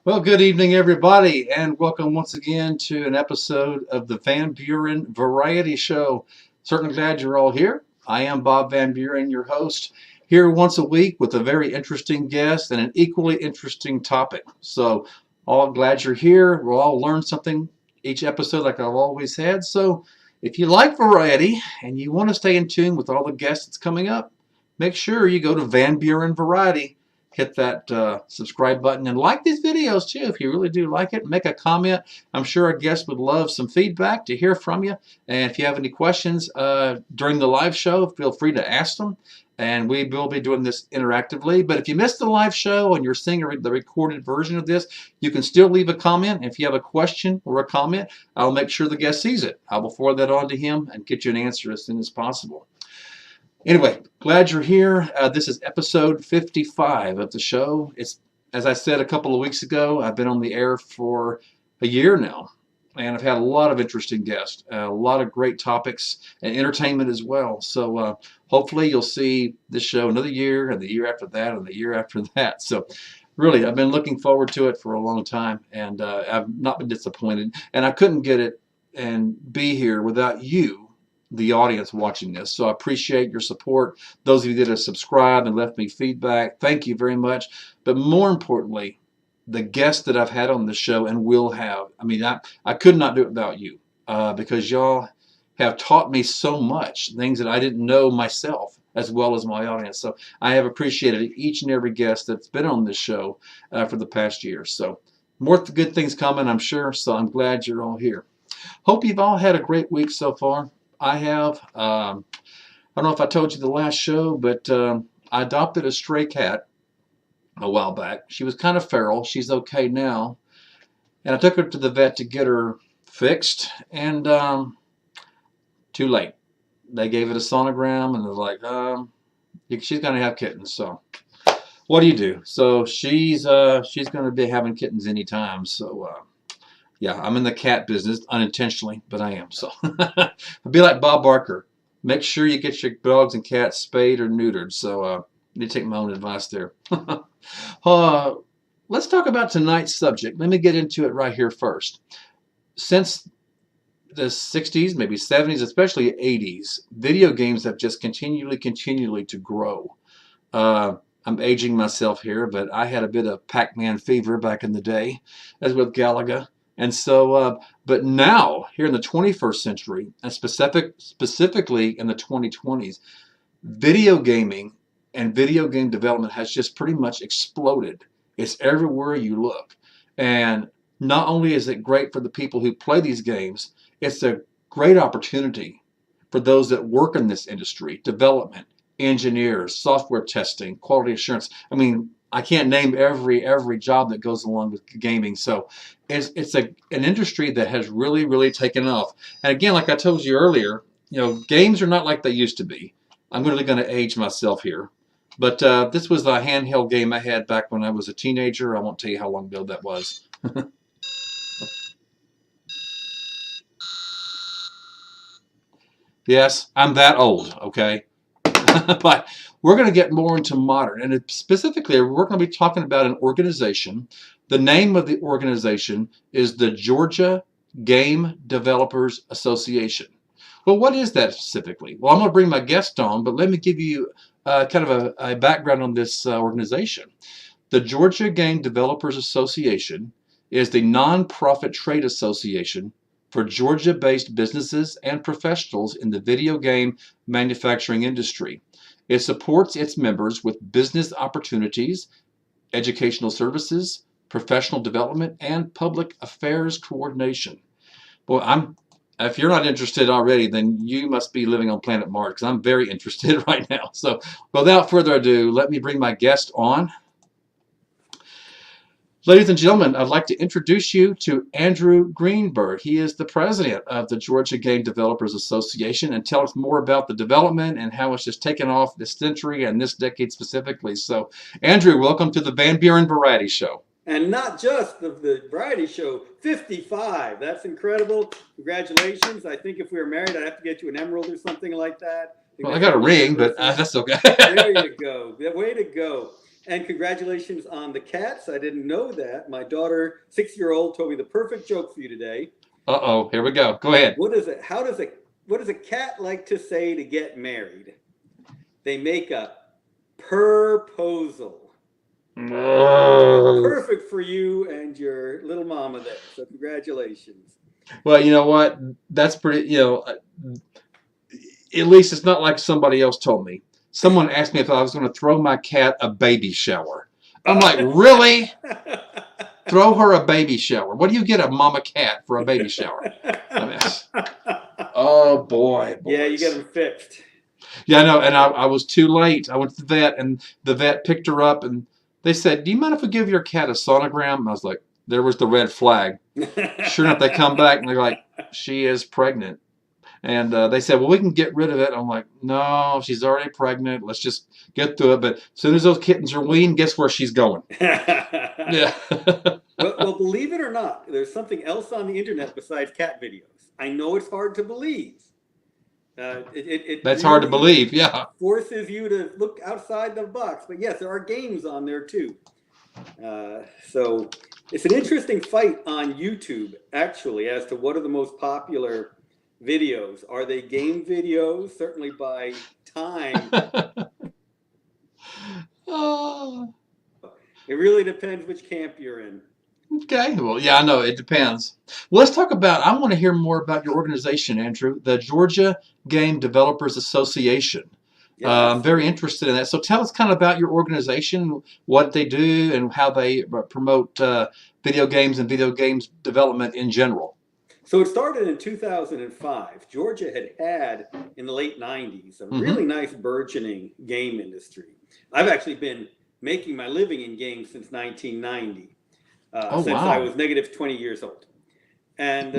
Well, good evening, everybody, and welcome once again to an episode of the Van Buren Variety Show. Certainly glad you're all here. I am Bob Van Buren, your host, here once a week with a very interesting guest and an equally interesting topic. So, all glad you're here. We'll all learn something each episode, like I've always had. So, if you like variety and you want to stay in tune with all the guests that's coming up, make sure you go to Van Buren Variety. Hit that subscribe button and like these videos too if you really do like it. Make a comment. I'm sure our guests would love some feedback to hear from you. And if you have any questions during the live show, feel free to ask them. And we will be doing this interactively. But if you missed the live show and you're seeing the recorded version of this, you can still leave a comment. If you have a question or a comment, I'll make sure the guest sees it. I will forward that on to him and get you an answer as soon as possible. Anyway, glad you're here. This is episode 55 of the show. It's, as I said a couple of weeks ago, I've been on the air for a year now, and I've had a lot of interesting guests, a lot of great topics, and entertainment as well. So hopefully you'll see this show another year, and the year after that, and the year after that. So really, I've been looking forward to it for a long time, and I've not been disappointed. And I couldn't get it and be here without you, the audience watching this. So I appreciate your support. Those of you that have subscribed and left me feedback, thank you very much. But more importantly, the guests that I've had on the show and will have. I mean, I could not do it without you because y'all have taught me so much, things that I didn't know myself as well as my audience. So I have appreciated each and every guest that's been on this show for the past year. So more good things coming, I'm sure. So I'm glad you're all here. Hope you've all had a great week so far. I have. I don't know if I told you the last show, but I adopted a stray cat a while back. She was kind of feral. She's okay now. And I took her to the vet to get her fixed, and too late. They gave it a sonogram, and they're like, she's going to have kittens. So what do you do? So she's going to be having kittens anytime. So yeah, I'm in the cat business unintentionally, but I am. So I'd be like Bob Barker. Make sure you get your dogs and cats spayed or neutered. So I need to take my own advice there. Let's talk about tonight's subject. Let me get into it right here first. Since the 60s, maybe 70s, especially 80s, video games have just continually to grow. I'm aging myself here, but I had a bit of Pac-Man fever back in the day, as with Galaga. And so, but now, here in the 21st century, and specifically in the 2020s, video gaming and video game development has just pretty much exploded. It's everywhere you look. And not only is it great for the people who play these games, it's a great opportunity for those that work in this industry, development, engineers, software testing, quality assurance. I mean, I can't name every job that goes along with gaming. So it's an industry that has really taken off. And again, like I told you earlier, games are not like they used to be. I'm really going to age myself here. But this was a handheld game I had back when I was a teenager. I won't tell you how long ago that was. Yes, I'm that old, okay? But we're going to get more into modern. And specifically, we're going to be talking about an organization. The name of the organization is the Georgia Game Developers Association. Well, what is that specifically? Well, I'm going to bring my guest on, but let me give you kind of a background on this organization. The Georgia Game Developers Association is the nonprofit trade association for Georgia-based businesses and professionals in the video game manufacturing industry. It supports its members with business opportunities, educational services, professional development, and public affairs coordination. Well, if you're not interested already, then you must be living on planet Mars, because I'm very interested right now. So without further ado, let me bring my guest on. Ladies and gentlemen, I'd like to introduce you to Andrew Greenberg. He is the president of the Georgia Game Developers Association, and tell us more about the development and how it's just taken off this century and this decade specifically. So, Andrew, welcome to the Van Buren Variety Show. And not just the variety show, 55. That's incredible. Congratulations. I think if we were married, I'd have to get you an emerald or something like that. Well, I got a ring, but that's okay. There you go. Way to go. And congratulations on the cats. I didn't know that. My daughter, 6-year-old, told me the perfect joke for you today. Uh-oh, here we go. Go ahead. What does a cat like to say to get married? They make a proposal. Perfect for you and your little mama there. So congratulations. Well, you know what? That's pretty, at least it's not like somebody else told me. Someone asked me if I was going to throw my cat a baby shower. I'm like, really? Throw her a baby shower? What do you get a mama cat for a baby shower? I mean, oh, boy. Boys. Yeah, you get them fixed. Yeah, I know. And I was too late. I went to the vet, and the vet picked her up, and they said, do you mind if we give your cat a sonogram? And I was like, there was the red flag. Sure enough, they come back, and they're like, she is pregnant. And they said, well, we can get rid of it. I'm like, no, she's already pregnant. Let's just get through it. But as soon as those kittens are weaned, guess where she's going? Yeah. Well, believe it or not, there's something else on the internet besides cat videos. I know it's hard to believe. That's really hard to believe, yeah. Forces you to look outside the box. But yes, there are games on there too. So it's an interesting fight on YouTube, actually, as to what are the most popular videos. Are they game videos? Certainly by time. Oh. It really depends which camp you're in. Okay, well, yeah, I know, it depends. Well, let's talk about, I want to hear more about your organization, Andrew, the Georgia Game Developers Association. Yeah, I'm very interested in that. So tell us kind of about your organization, what they do, and how they promote video games and video games development in general. So it started in 2005. Georgia had in the late 90s, a really nice burgeoning game industry. I've actually been making my living in games since 1990. Since wow. I was negative 20 years old. And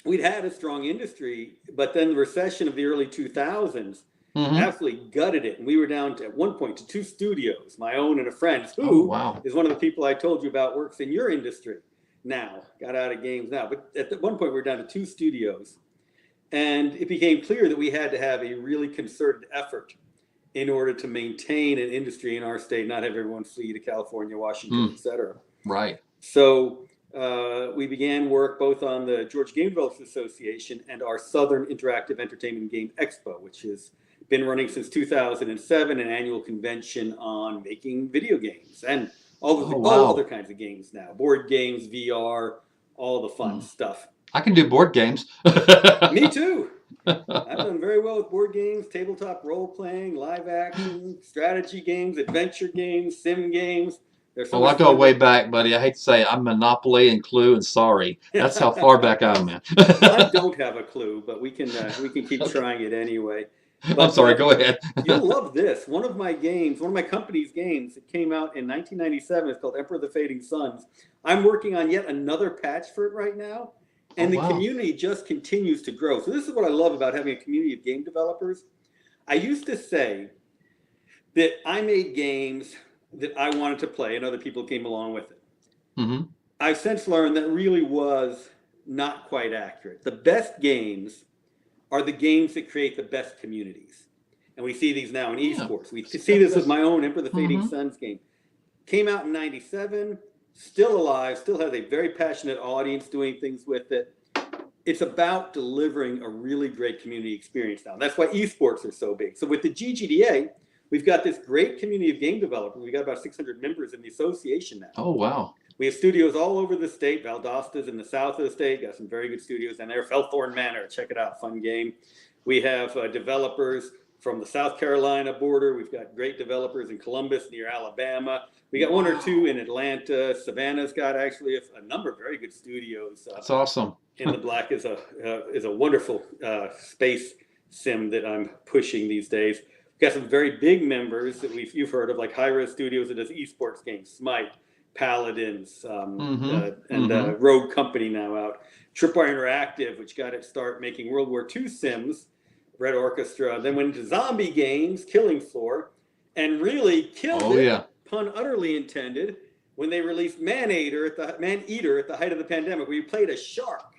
we'd had a strong industry, but then the recession of the early 2000s absolutely gutted it. And we were down to, at one point, to 2 studios, my own and a friend's, who is one of the people I told you about works in your industry now, got out of games now. But at one point, we were down to 2 studios. And it became clear that we had to have a really concerted effort in order to maintain an industry in our state, not have everyone flee to California, Washington, et cetera. Right. So we began work both on the Georgia Game Developers Association and our Southern Interactive Entertainment Game Expo, which has been running since 2007, an annual convention on making video games and all other kinds of games now, board games, VR, all the fun stuff. I can do board games. Me too. I've done very well with board games, tabletop role-playing, live action, strategy games, adventure games, sim games. Well, I go way back, buddy. I hate to say it, I'm Monopoly and Clue and Sorry. That's how far back I'm in. I don't have a clue, but we can keep trying it anyway. But, I'm sorry, go ahead. You'll love this. One of my company's games, it came out in 1997. It's called Emperor of the Fading Suns. I'm working on yet another patch for it right now. And the community just continues to grow. So this is what I love about having a community of game developers. I used to say that I made games that I wanted to play and other people came along with it. I've since learned that really was not quite accurate. The best games are the games that create the best communities. And we see these now in esports. We see this with my own Emperor of the Fading Suns game. Came out in 97. Still alive, still has a very passionate audience doing things with it. It's about delivering a really great community experience now. That's why esports are so big. So with the GGDA, we've got this great community of game developers. We've got about 600 members in the association now. Oh, wow. We have studios all over the state. Valdosta's in the south of the state. Got some very good studios down there. Felthorne Manor, check it out, fun game. We have developers from the South Carolina border. We've got great developers in Columbus near Alabama. We got 1 or 2 in Atlanta. Savannah's got actually a number of very good studios. That's awesome. In the Black is a wonderful space sim that I'm pushing these days. We've got some very big members that you've heard of, like High Res Studios that does esports games, Smite, Paladins, and Rogue Company now out. Tripwire Interactive, which got its start making World War II sims, Red Orchestra, then went into zombie games, Killing Floor, and really killed it, pun utterly intended, when they released Man-Eater at the height of the pandemic, where you played a shark.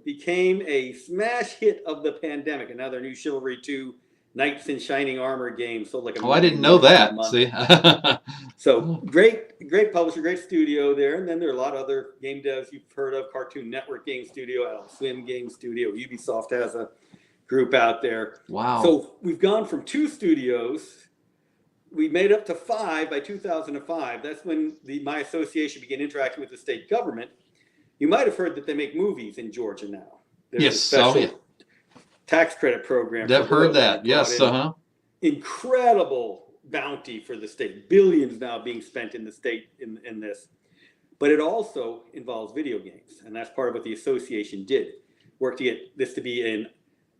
Became a smash hit of the pandemic, and now their new Chivalry 2 knights in shining armor game sold like a I didn't million know units in a that. month. See? So great publisher, great studio there. And then there are a lot of other game devs you've heard of: Cartoon Network Game Studio, Adult Swim Game Studio, Ubisoft has a group out there. Wow. So we've gone from 2 studios. We made up to 5 by 2005. That's when my association began interacting with the state government. You might have heard that they make movies in Georgia now. There's Yes. a special Yeah. tax credit program. I've heard that. Yes. Incredible bounty for the state. Billions now being spent in the state in this. But it also involves video games. And that's part of what the association did. Work to get this to be an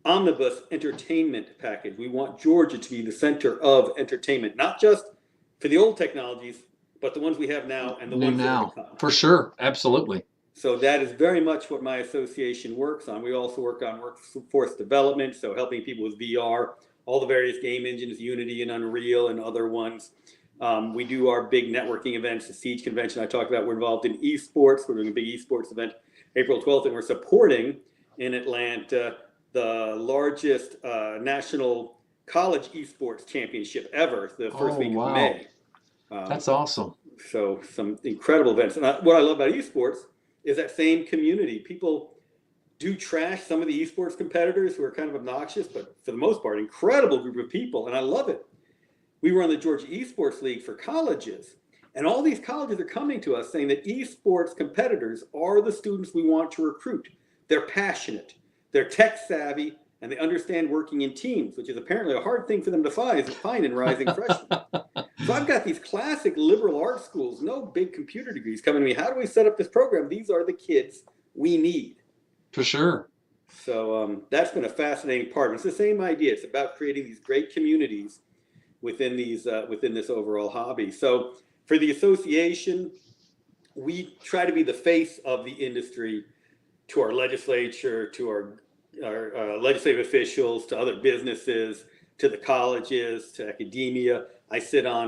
omnibus entertainment package. We want Georgia to be the center of entertainment, not just for the old technologies, but the ones we have now and the ones that are to come. For sure. Absolutely. So that is very much what my association works on. We also work on workforce development, so helping people with VR, all the various game engines, Unity and Unreal and other ones. We do our big networking events, the Siege Convention I talked about. We're involved in esports. We're doing a big esports event April 12th, and we're supporting in Atlanta the largest national college esports championship ever, the first week of May. That's awesome. So some incredible events. And what I love about esports is that same community. People do trash some of the esports competitors who are kind of obnoxious, but for the most part, incredible group of people, and I love it. We run the Georgia Esports League for colleges, and all these colleges are coming to us saying that esports competitors are the students we want to recruit. They're passionate, they're tech savvy, and they understand working in teams, which is apparently a hard thing for them to find in rising freshmen. So I've got these classic liberal arts schools, no big computer degrees, coming to me. How do we set up this program? These are the kids we need. For sure. So that's been a fascinating part. It's the same idea. It's about creating these great communities within this overall hobby. So for the association, we try to be the face of the industry to our legislature, to our legislative officials, to other businesses, to the colleges, to academia. I sit on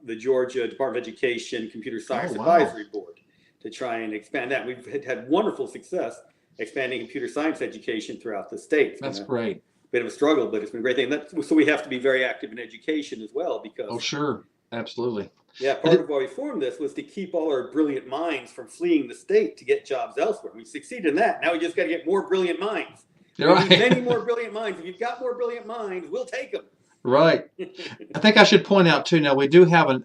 the Georgia Department of Education Computer Science Advisory Board to try and expand that. We've had wonderful success expanding computer science education throughout the state. That's great. Bit of a struggle, but it's been a great thing. So we have to be very active in education as well because. Oh, sure. Absolutely. Yeah, part of why we formed this was to keep all our brilliant minds from fleeing the state to get jobs elsewhere. We succeeded in that. Now we just got to get more brilliant minds. We need many more brilliant minds. If you've got more brilliant minds, we'll take them. Right. I think I should point out, too, now we do have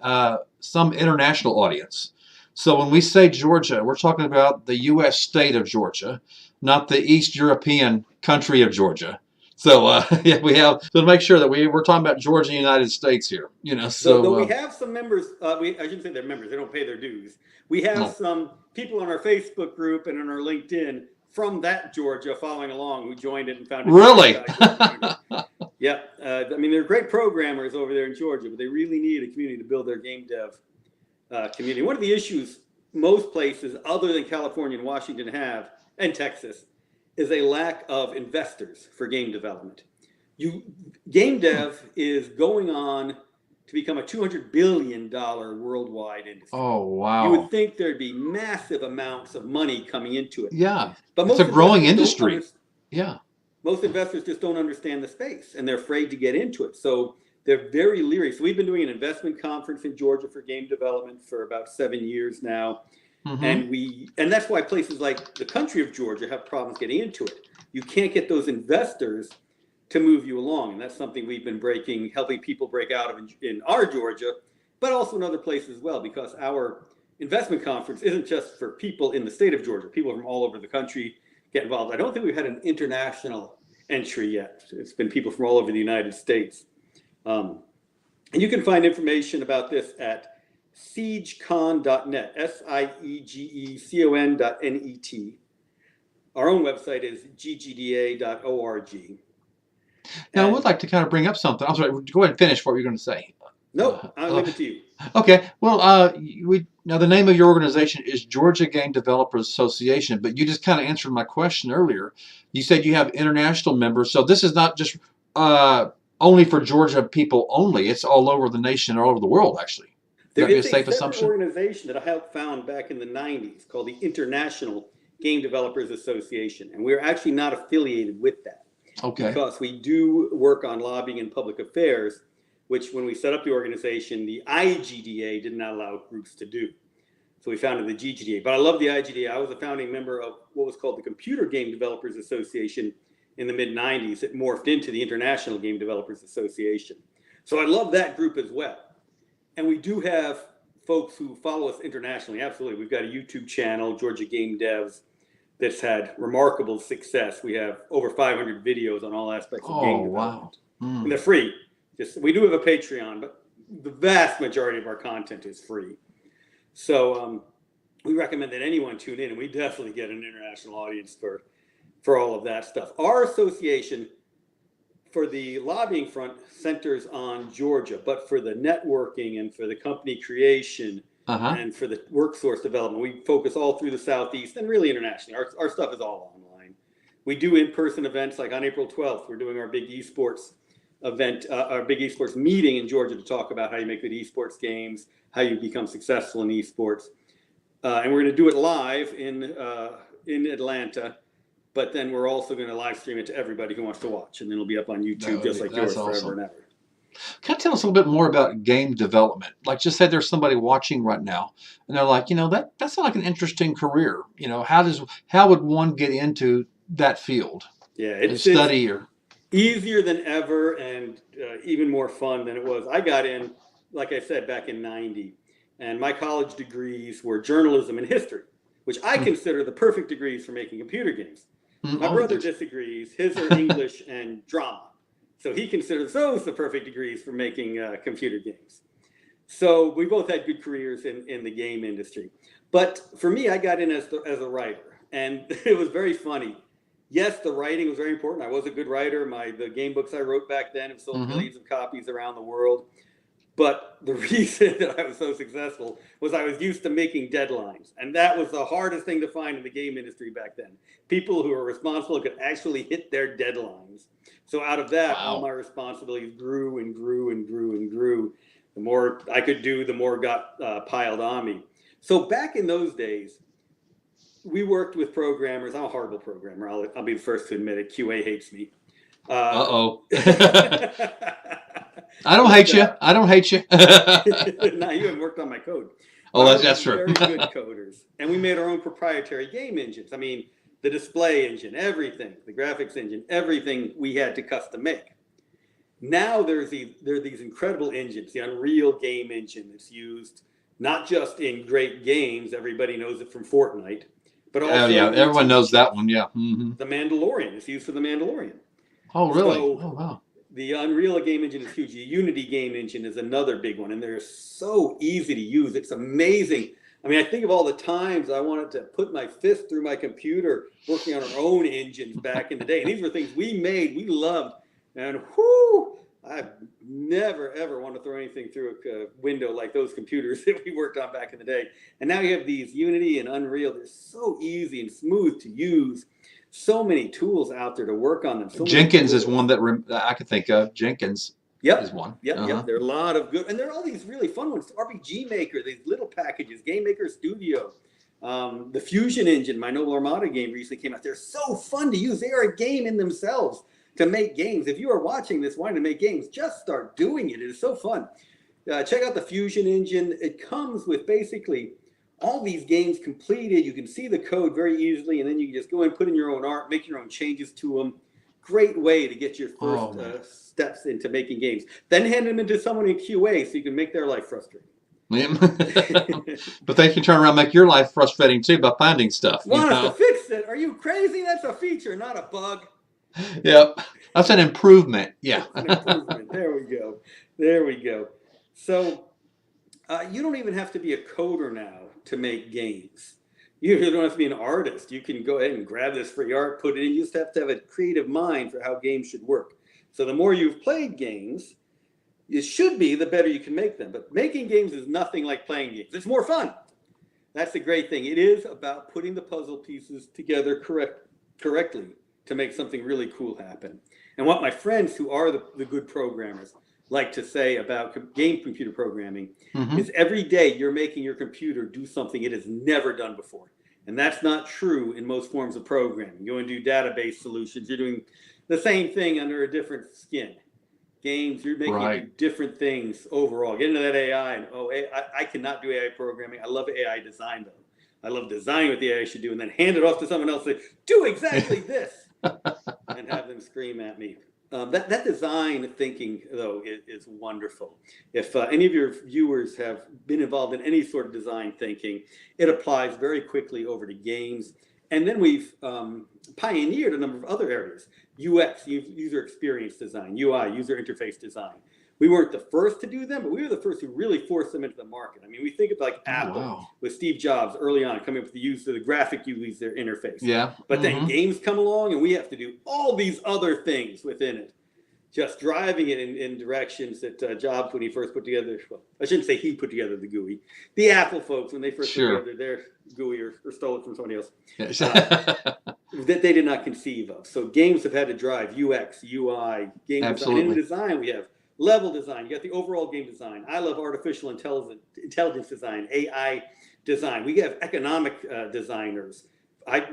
some international audience. So when we say Georgia, we're talking about the U.S. state of Georgia, not the East European country of Georgia. So yeah, we have to make sure that we're talking about Georgia and the United States here. So we have some members. I shouldn't say they're members; they don't pay their dues. We have some people on our Facebook group and on our LinkedIn from that Georgia following along who joined it and found it. Really? Yeah. I mean, they're great programmers over there in Georgia, but they really need a community to build their game dev community. One of the issues most places other than California and Washington have, and Texas, is a lack of investors for game development. Game dev is going on to become a $200 billion worldwide industry. Oh, wow. You would think there'd be massive amounts of money coming into it. Yeah, but it's a growing industry. Yeah. Most investors just don't understand the space, and they're afraid to get into it. So they're very leery. So we've been doing an investment conference in Georgia for game development for about 7 years now. Mm-hmm. And that's why places like the country of Georgia have problems getting into it. You can't get those investors to move you along. And that's something we've been helping people break out of in our Georgia, but also in other places as well, because our investment conference isn't just for people in the state of Georgia. People from all over the country get involved. I don't think we've had an international entry yet. It's been people from all over the United States. And you can find information about this at siegecon.net, siegecon.net. Our own website is ggda.org. Now, I would like to kind of bring up something. I'm sorry, go ahead and finish what you're going to say. No, I'll leave it to you. Okay. Well, now the name of your organization is Georgia Game Developers Association, but you just kind of answered my question earlier. You said you have international members, so this is not just only for Georgia people only. It's all over the nation, all over the world, actually. There is a separate organization that I helped found back in the 90s called the International Game Developers Association, and we're actually not affiliated with that. Okay. because we do work on lobbying and public affairs, which when we set up the organization, the IGDA did not allow groups to do. So we founded the GGDA. But I love the IGDA. I was a founding member of what was called the Computer Game Developers Association in the mid-90s. It morphed into the International Game Developers Association. So I love that group as well. And we do have folks who follow us internationally. Absolutely. We've got a YouTube channel, Georgia Game Devs, that's had remarkable success. We have over 500 videos on all aspects of game development. Wow. And they're free. We do have a Patreon, but the vast majority of our content is free. So we recommend that anyone tune in, and we definitely get an international audience for all of that stuff. Our association, for the lobbying front, centers on Georgia, but for the networking and for the company creation and for the workforce development, we focus all through the Southeast and really internationally. Our stuff is all online. We do in-person events, like on April 12th, we're doing our big esports event, our big esports meeting in Georgia to talk about how you make good esports games, how you become successful in esports. And we're going to do it live in Atlanta, but then we're also going to live stream it to everybody who wants to watch, and then it'll be up on YouTube just like yours forever and ever. Can you tell us a little bit more about game development? Like, just say there's somebody watching right now, and they're like, that's like an interesting career. How would one get into that field? Yeah, it's easier than ever, and even more fun than it was. I got in, like I said, back in '90, and my college degrees were journalism and history, which I consider the perfect degrees for making computer games. My brother disagrees. His are English and drama. So he considers those the perfect degrees for making computer games. So we both had good careers in the game industry. But for me, I got in as a writer, and it was very funny. Yes, the writing was very important. I was a good writer. The game books I wrote back then have sold millions of copies around the world. But the reason that I was so successful was I was used to making deadlines. And that was the hardest thing to find in the game industry back then. People who were responsible could actually hit their deadlines. So out of that, all my responsibilities grew and grew and grew and grew. The more I could do, the more got piled on me. So back in those days, we worked with programmers. I'm a horrible programmer. I'll be the first to admit it. QA hates me. I don't hate you. I don't hate you. No, you haven't worked on my code. That's true. Very good coders. And we made our own proprietary game engines. I mean, the display engine, everything, the graphics engine, everything we had to custom make. Now there are these incredible engines, the Unreal game engine that's used not just in great games, everybody knows it from Fortnite, but also everyone knows that one, The Mandalorian. It's used for The Mandalorian. Oh, really? So, wow. The Unreal game engine is huge. The Unity game engine is another big one, and they're so easy to use. It's amazing. I mean, I think of all the times I wanted to put my fist through my computer working on our own engines back in the day. And these were things we made, we loved, and I never, ever want to throw anything through a window like those computers that we worked on back in the day. And now you have these Unity and Unreal. They're so easy and smooth to use. So many tools out there to work on them. Jenkins is one that I could think of. Jenkins is one. Yep. There are a lot of good, and there are all these really fun ones. RPG Maker, these little packages, Game Maker Studio, the Fusion Engine, my Noble Armada game recently came out. They're so fun to use. They are a game in themselves to make games. If you are watching this wanting to make games, just start doing it. It is so fun. Check out the Fusion Engine. It comes with basically all these games completed. You can see the code very easily, and then you can just go in, put in your own art, make your own changes to them. Great way to get your first steps into making games. Then hand them into someone in QA so you can make their life frustrating. But they can turn around and make your life frustrating too by finding stuff. Want us to fix it? Are you crazy? That's a feature, not a bug. Yep. That's an improvement. Yeah. That's an improvement. There we go. So you don't even have to be a coder now to make games. You don't have to be an artist. You can go ahead and grab this free art, put it in. You just have to have a creative mind for how games should work. So the more you've played games, it should be the better you can make them. But making games is nothing like playing games. It's more fun. That's the great thing. It is about putting the puzzle pieces together correctly to make something really cool happen. And what my friends who are the good programmers like to say about game computer programming is every day you're making your computer do something it has never done before. And that's not true in most forms of programming. You want to do database solutions, you're doing the same thing under a different skin. Games, you're making it do different things overall. Get into that AI, and I cannot do AI programming. I love AI design though. I love designing what the AI should do, and then hand it off to someone else. Say, do exactly this, and have them scream at me. That design thinking though is wonderful. If any of your viewers have been involved in any sort of design thinking, it applies very quickly over to games. And then we've pioneered a number of other areas. UX, user experience design, UI, user interface design. We weren't the first to do them, but we were the first who really forced them into the market. I mean, we think of like Apple with Steve Jobs early on coming up with the use of the graphic user interface. Yeah. But then games come along and we have to do all these other things within it. Just driving it in directions that Jobs, when he first put together, well, I shouldn't say he put together the GUI. The Apple folks, when they first put together their GUI or stole it from somebody else, that they did not conceive of. So games have had to drive UX, UI, game design. And in design, we have level design. You got the overall game design. I love artificial intelligence design, AI design. We have economic designers.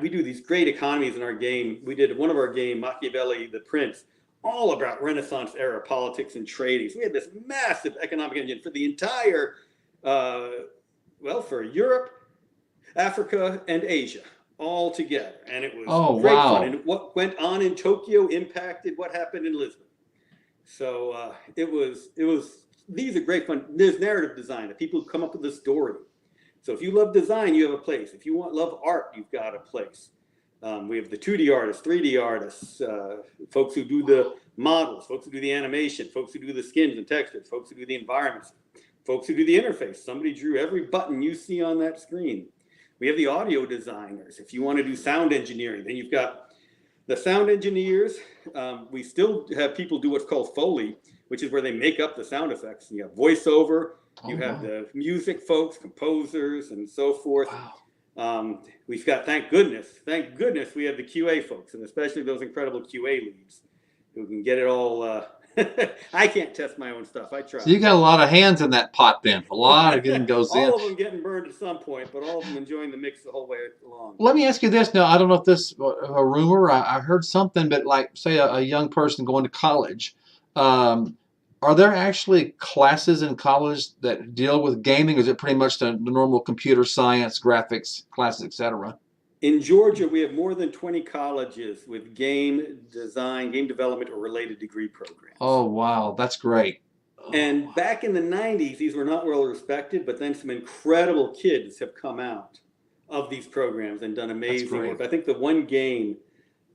We do these great economies in our game. We did one of our game, Machiavelli, the Prince, all about Renaissance era politics and trading. So we had this massive economic engine for the entire, for Europe, Africa, and Asia all together. And it was great fun. And what went on in Tokyo impacted what happened in Lisbon. So these are great fun. There's narrative design, that people come up with a story. So if you love design, you have a place. If you love art, you've got a place. We have the 2D artists, 3D artists, folks who do the models, folks who do the animation, folks who do the skins and textures, folks who do the environments, folks who do the interface. Somebody drew every button you see on that screen. We have the audio designers. If you want to do sound engineering, then you've got the sound engineers. We still have people do what's called Foley, which is where they make up the sound effects. You have voiceover, you have the music folks, composers, and so forth. We've got, thank goodness, we have the QA folks, and especially those incredible QA leads who can get it all. I can't test my own stuff. I try. So you got a lot of hands in that pot then. A lot of getting goes in. All of them getting burned at some point, but all of them enjoying the mix the whole way along. Let me ask you this now. I don't know if this is a rumor. I heard something, but like, say a young person going to college, are there actually classes in college that deal with gaming? Or is it pretty much the normal computer science, graphics classes, etc.? In Georgia, we have more than 20 colleges with game design, game development, or related degree programs. Oh, wow. That's great. And back in the 90s, these were not well respected, but then some incredible kids have come out of these programs and done amazing work. I think the one game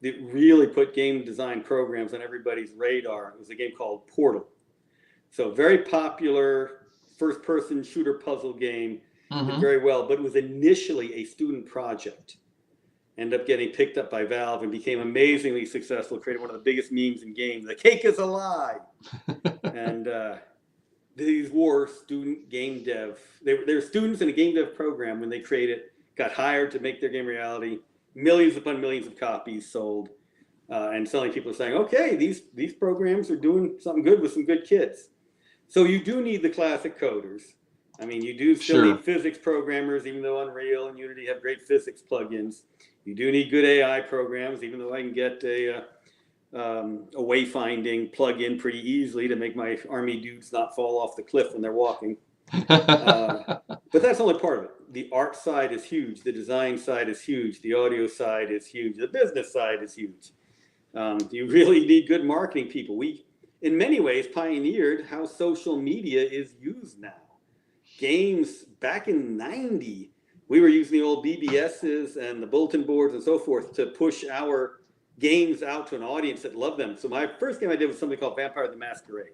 that really put game design programs on everybody's radar was a game called Portal. So very popular first-person shooter puzzle game, did very well, but it was initially a student project. Ended up getting picked up by Valve and became amazingly successful, created one of the biggest memes in games. The cake is a lie. And these were student game dev. They were students in a game dev program when they created, got hired to make their game reality. Millions upon millions of copies sold. And suddenly people are saying, okay, these programs are doing something good with some good kids. So you do need the classic coders. I mean, you do still need physics programmers, even though Unreal and Unity have great physics plugins. You do need good AI programs, even though I can get a wayfinding plugin pretty easily to make my army dudes not fall off the cliff when they're walking. But that's only part of it. The art side is huge. The design side is huge. The audio side is huge. The business side is huge. You really need good marketing people. We, in many ways, pioneered how social media is used now. Games back in '90, we were using the old BBSs and the bulletin boards and so forth to push our games out to an audience that loved them. So my first game I did was something called Vampire the Masquerade.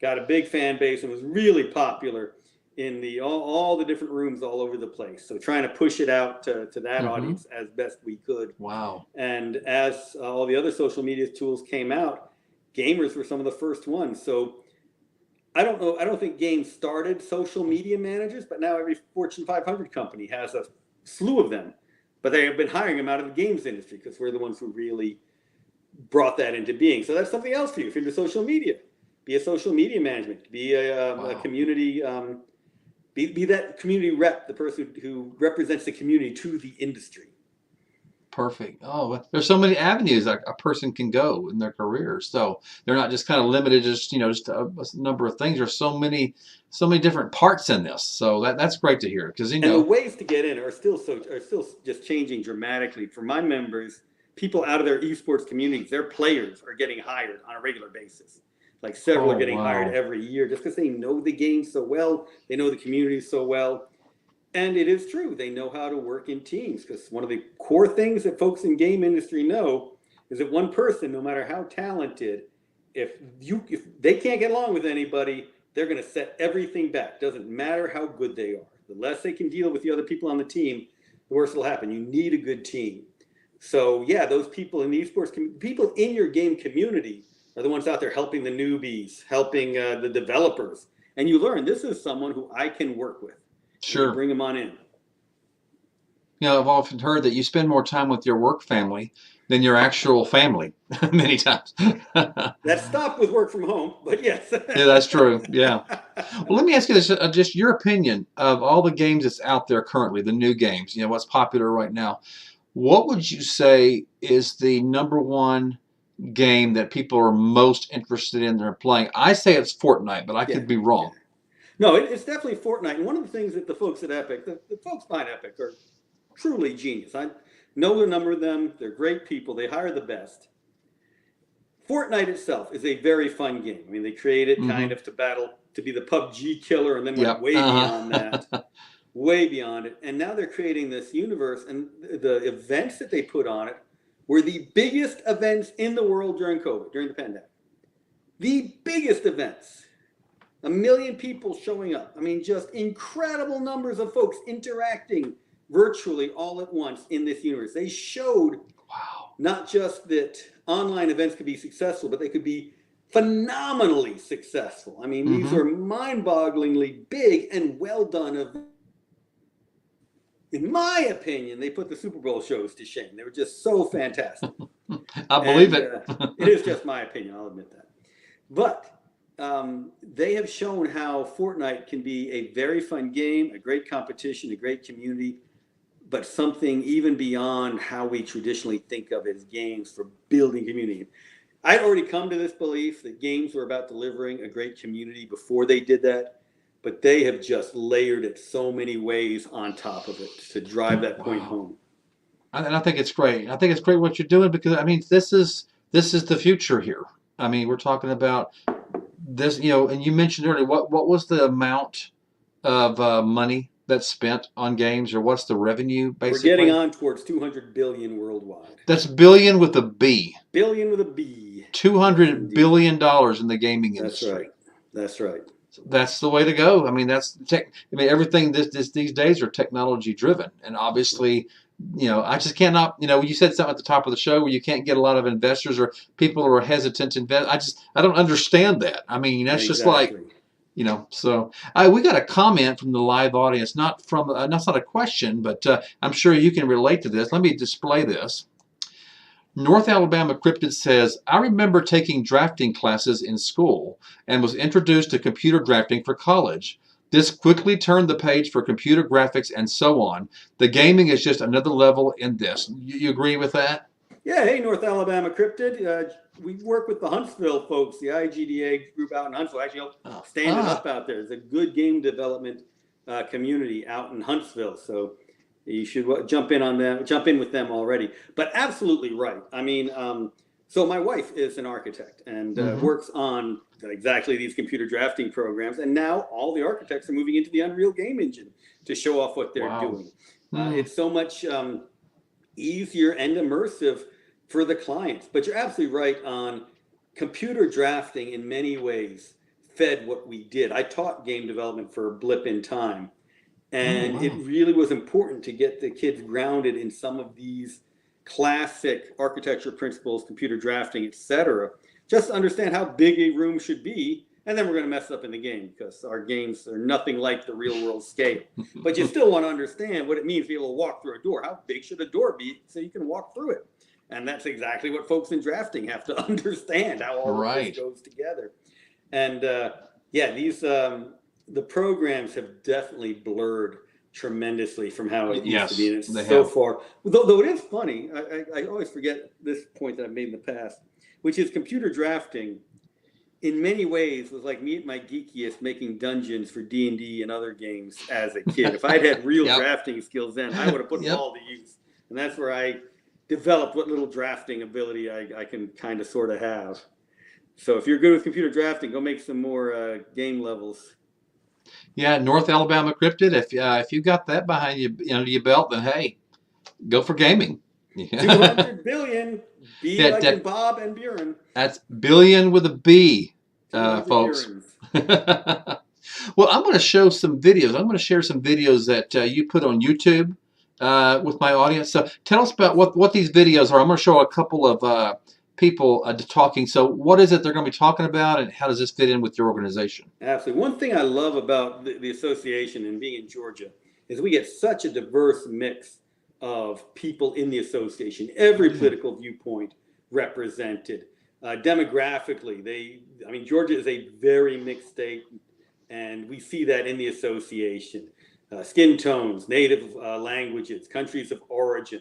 Got a big fan base and was really popular in all the different rooms all over the place. So trying to push it out to that audience as best we could. Wow. And as all the other social media tools came out, gamers were some of the first ones. So I don't think games started social media managers, but now every Fortune 500 company has a slew of them. But they have been hiring them out of the games industry because we're the ones who really brought that into being. So that's something else for you. If you're into social media, be a social media management, be a community, be that community rep, the person who represents the community to the industry. Perfect. Oh, well, there's so many avenues that a person can go in their career. So they're not just kind of limited, just just a number of things. There's so many different parts in this. So that's great to hear because And the ways to get in are still just changing dramatically. For my members, people out of their esports communities, their players are getting hired on a regular basis. Like several are oh getting hired wow, every year just because they know the game so well, they know the community so well. And it is true, they know how to work in teams because one of the core things that folks in game industry know is that one person, no matter how talented, if they can't get along with anybody, they're going to set everything back. Doesn't matter how good they are. The less they can deal with the other people on the team, the worse it'll happen. You need a good team. So yeah, those people in the esports, people in your game community are the ones out there helping the newbies, helping the developers. And you learn this is someone who I can work with. And you sure. bring them on in. I've often heard that you spend more time with your work family than your actual family many times. That stopped with work from home, but yes. Yeah, that's true. Yeah. Well, let me ask you this: just your opinion of all the games that's out there currently, the new games. What's popular right now. What would you say is the number one game that people are most interested in they're playing? I say it's Fortnite, but I Yeah, could be yeah. wrong. No, it's definitely Fortnite. And one of the things that the folks at Epic, the folks behind Epic are truly genius. I know a number of them. They're great people. They hire the best. Fortnite itself is a very fun game. I mean, they created kind Mm-hmm. of to be the PUBG killer and then went Yep. way beyond that. Uh-huh. Way beyond it. And now they're creating this universe, and the events that they put on it were the biggest events in the world during COVID, during the pandemic. The biggest events. 1 million people showing up. I mean, just incredible numbers of folks interacting virtually all at once in this universe. They showed Wow. not just that online events could be successful, but they could be phenomenally successful. I mean, these Mm-hmm. are mind-bogglingly big and well done events. In my opinion, they put the Super Bowl shows to shame. They were just so fantastic. I believe And it. it is just my opinion, I'll admit that. But they have shown how Fortnite can be a very fun game, a great competition, a great community, but something even beyond how we traditionally think of as games for building community. I'd already come to this belief that games were about delivering a great community before they did that, but they have just layered it so many ways on top of it to drive that point Wow. home. And I think it's great. I think it's great what you're doing because I mean this is the future here. I mean, we're talking about this, and you mentioned earlier what was the amount of money that's spent on games, or what's the revenue We're getting basically? on towards 200 billion worldwide. That's billion with a B. Billion with a B. Two Yes, hundred indeed. billion dollars in the gaming That's industry. right. That's right. So that's the way to go. I mean, that's tech. I mean, everything these days are technology driven, and obviously, I just cannot. You said something at the top of the show where you can't get a lot of investors or people who are hesitant to invest. I don't understand that. I mean, that's just like Exactly. So we got a comment from the live audience, not from that's not a question, but I'm sure you can relate to this. Let me display this. North Alabama Cryptid says, I remember taking drafting classes in school and was introduced to computer drafting for college. This quickly turned the page for computer graphics and so on. The gaming is just another level in this. You agree with that? Yeah, hey, North Alabama Cryptid. We work with the Huntsville folks, the IGDA group out in Huntsville. Actually, I'll Oh, stand it up out there. It's a good game development community out in Huntsville. So you should jump in with them already. But absolutely right. I mean, so my wife is an architect and mm-hmm. works on exactly these computer drafting programs. And now all the architects are moving into the Unreal Game Engine to show off what they're Wow. doing. It's so much easier and immersive for the clients. But you're absolutely right on computer drafting in many ways fed what we did. I taught game development for a blip in time. And wow. it really was important to get the kids grounded in some of these classic architecture principles, computer drafting, etc., just to understand how big a room should be. And then we're going to mess up in the game because our games are nothing like the real world scale. But you still want to understand what it means to be able to walk through a door. How big should a door be so you can walk through it? And that's exactly what folks in drafting have to understand, how all of this goes together. And yeah, these the programs have definitely blurred tremendously from how it used to be, and it's they so have. far. Though it is funny, I always forget this point that I've made in the past, which is computer drafting. In many ways, was like me at my geekiest making dungeons for D&D and other games as a kid. If I'd had real Yep. drafting skills then, I would have put them Yep. all to use, and that's where I developed what little drafting ability I can kind of sort of have. So if you're good with computer drafting, go make some more game levels. Yeah, North Alabama Cryptid. If you got that behind you under your belt, then hey, go for gaming. 200 billion. Be Yeah, like in Bob and Buren. that's billion with a B, 200 folks. Burens. Well, I'm going to show some videos. I'm going to share some videos that you put on YouTube with my audience. So tell us about what these videos are. I'm going to show a couple of people talking. So what is it they're going to be talking about, and how does this fit in with your organization? Absolutely. One thing I love about the association and being in Georgia is we get such a diverse mix of people in the association, every political viewpoint represented. Demographically, Georgia is a very mixed state, and we see that in the association. Skin tones, native languages, countries of origin,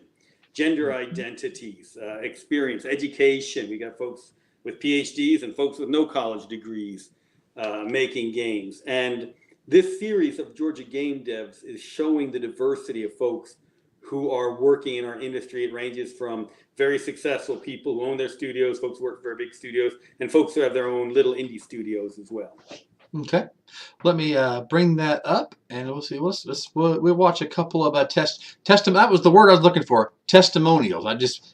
gender identities, experience, education. We got folks with PhDs and folks with no college degrees making games. And this series of Georgia Game Devs is showing the diversity of folks who are working in our industry. It ranges from very successful people who own their studios, folks who work for big studios, and folks who have their own little indie studios as well. Okay, let me bring that up, and we'll see. We'll watch a couple of That was the word I was looking for. Testimonials.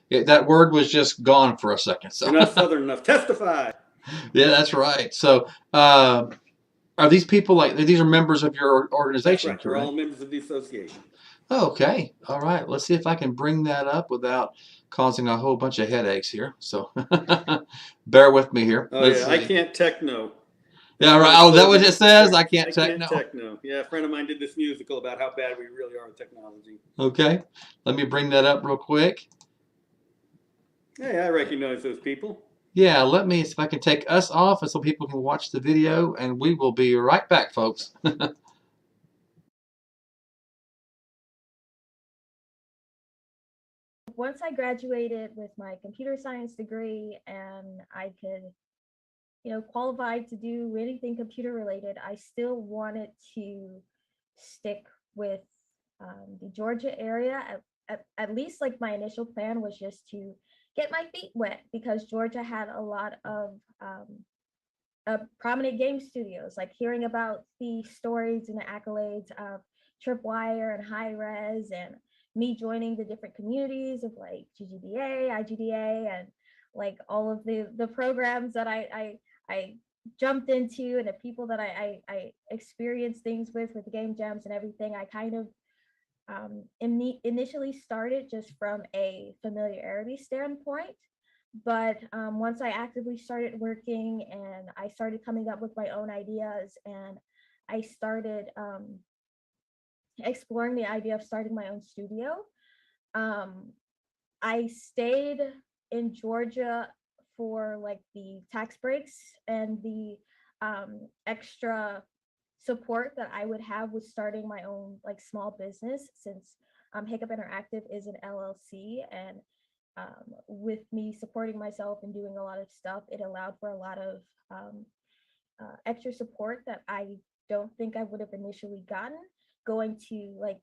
That word was just gone for a second. So you're not Southern enough. Testify. Yeah, that's right. So are these people these are members of your organization? That's right. They're all members of the association. Okay. All right. Let's see if I can bring that up without causing a whole bunch of headaches here. So bear with me here. Oh, yeah. I can't techno. Yeah, right. Oh, is that what it says? I can't techno. Techno. Yeah, a friend of mine did this musical about how bad we really are with technology. Okay. Let me bring that up real quick. Hey, I recognize those people. Yeah, let me see if I can take us off so people can watch the video, and we will be right back, folks. Once I graduated with my computer science degree and I could, qualify to do anything computer related, I still wanted to stick with the Georgia area. At least like my initial plan was just to get my feet wet because Georgia had a lot of prominent game studios, like hearing about the stories and the accolades of Tripwire and High Res, and me joining the different communities of like GGDA, IGDA, and like all of the programs that I jumped into, and the people that I experienced things with the game jams and everything. I kind of initially started just from a familiarity standpoint. But once I actively started working and I started coming up with my own ideas, and I started exploring the idea of starting my own studio, I stayed in Georgia for like the tax breaks and the extra support that I would have with starting my own like small business, since Hiccup Interactive is an LLC, and with me supporting myself and doing a lot of stuff, it allowed for a lot of extra support that I don't think I would have initially gotten going to like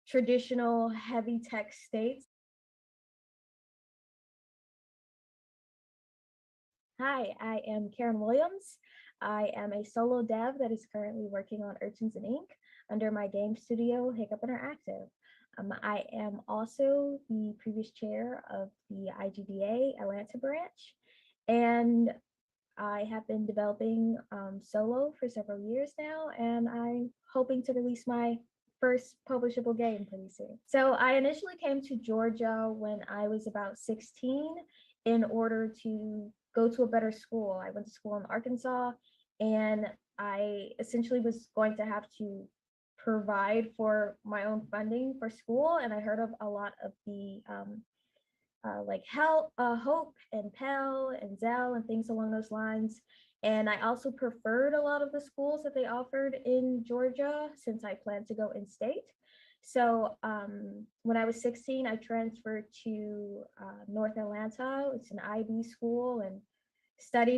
traditional heavy tech states. Hi, I am Karen Williams. I am a solo dev that is currently working on Urchins and Ink under my game studio, Hiccup Interactive. I am also the previous chair of the IGDA Atlanta branch, and I have been developing solo for several years now, and I'm hoping to release my first publishable game pretty soon. So I initially came to Georgia when I was about 16 in order to go to a better school. I went to school in Arkansas, and I essentially was going to have to provide for my own funding for school. And I heard of a lot of the like Hope and Pell and Zell and things along those lines. And I also preferred a lot of the schools that they offered in Georgia since I planned to go in state. So when I was 16, I transferred to North Atlanta. It's an IB school, and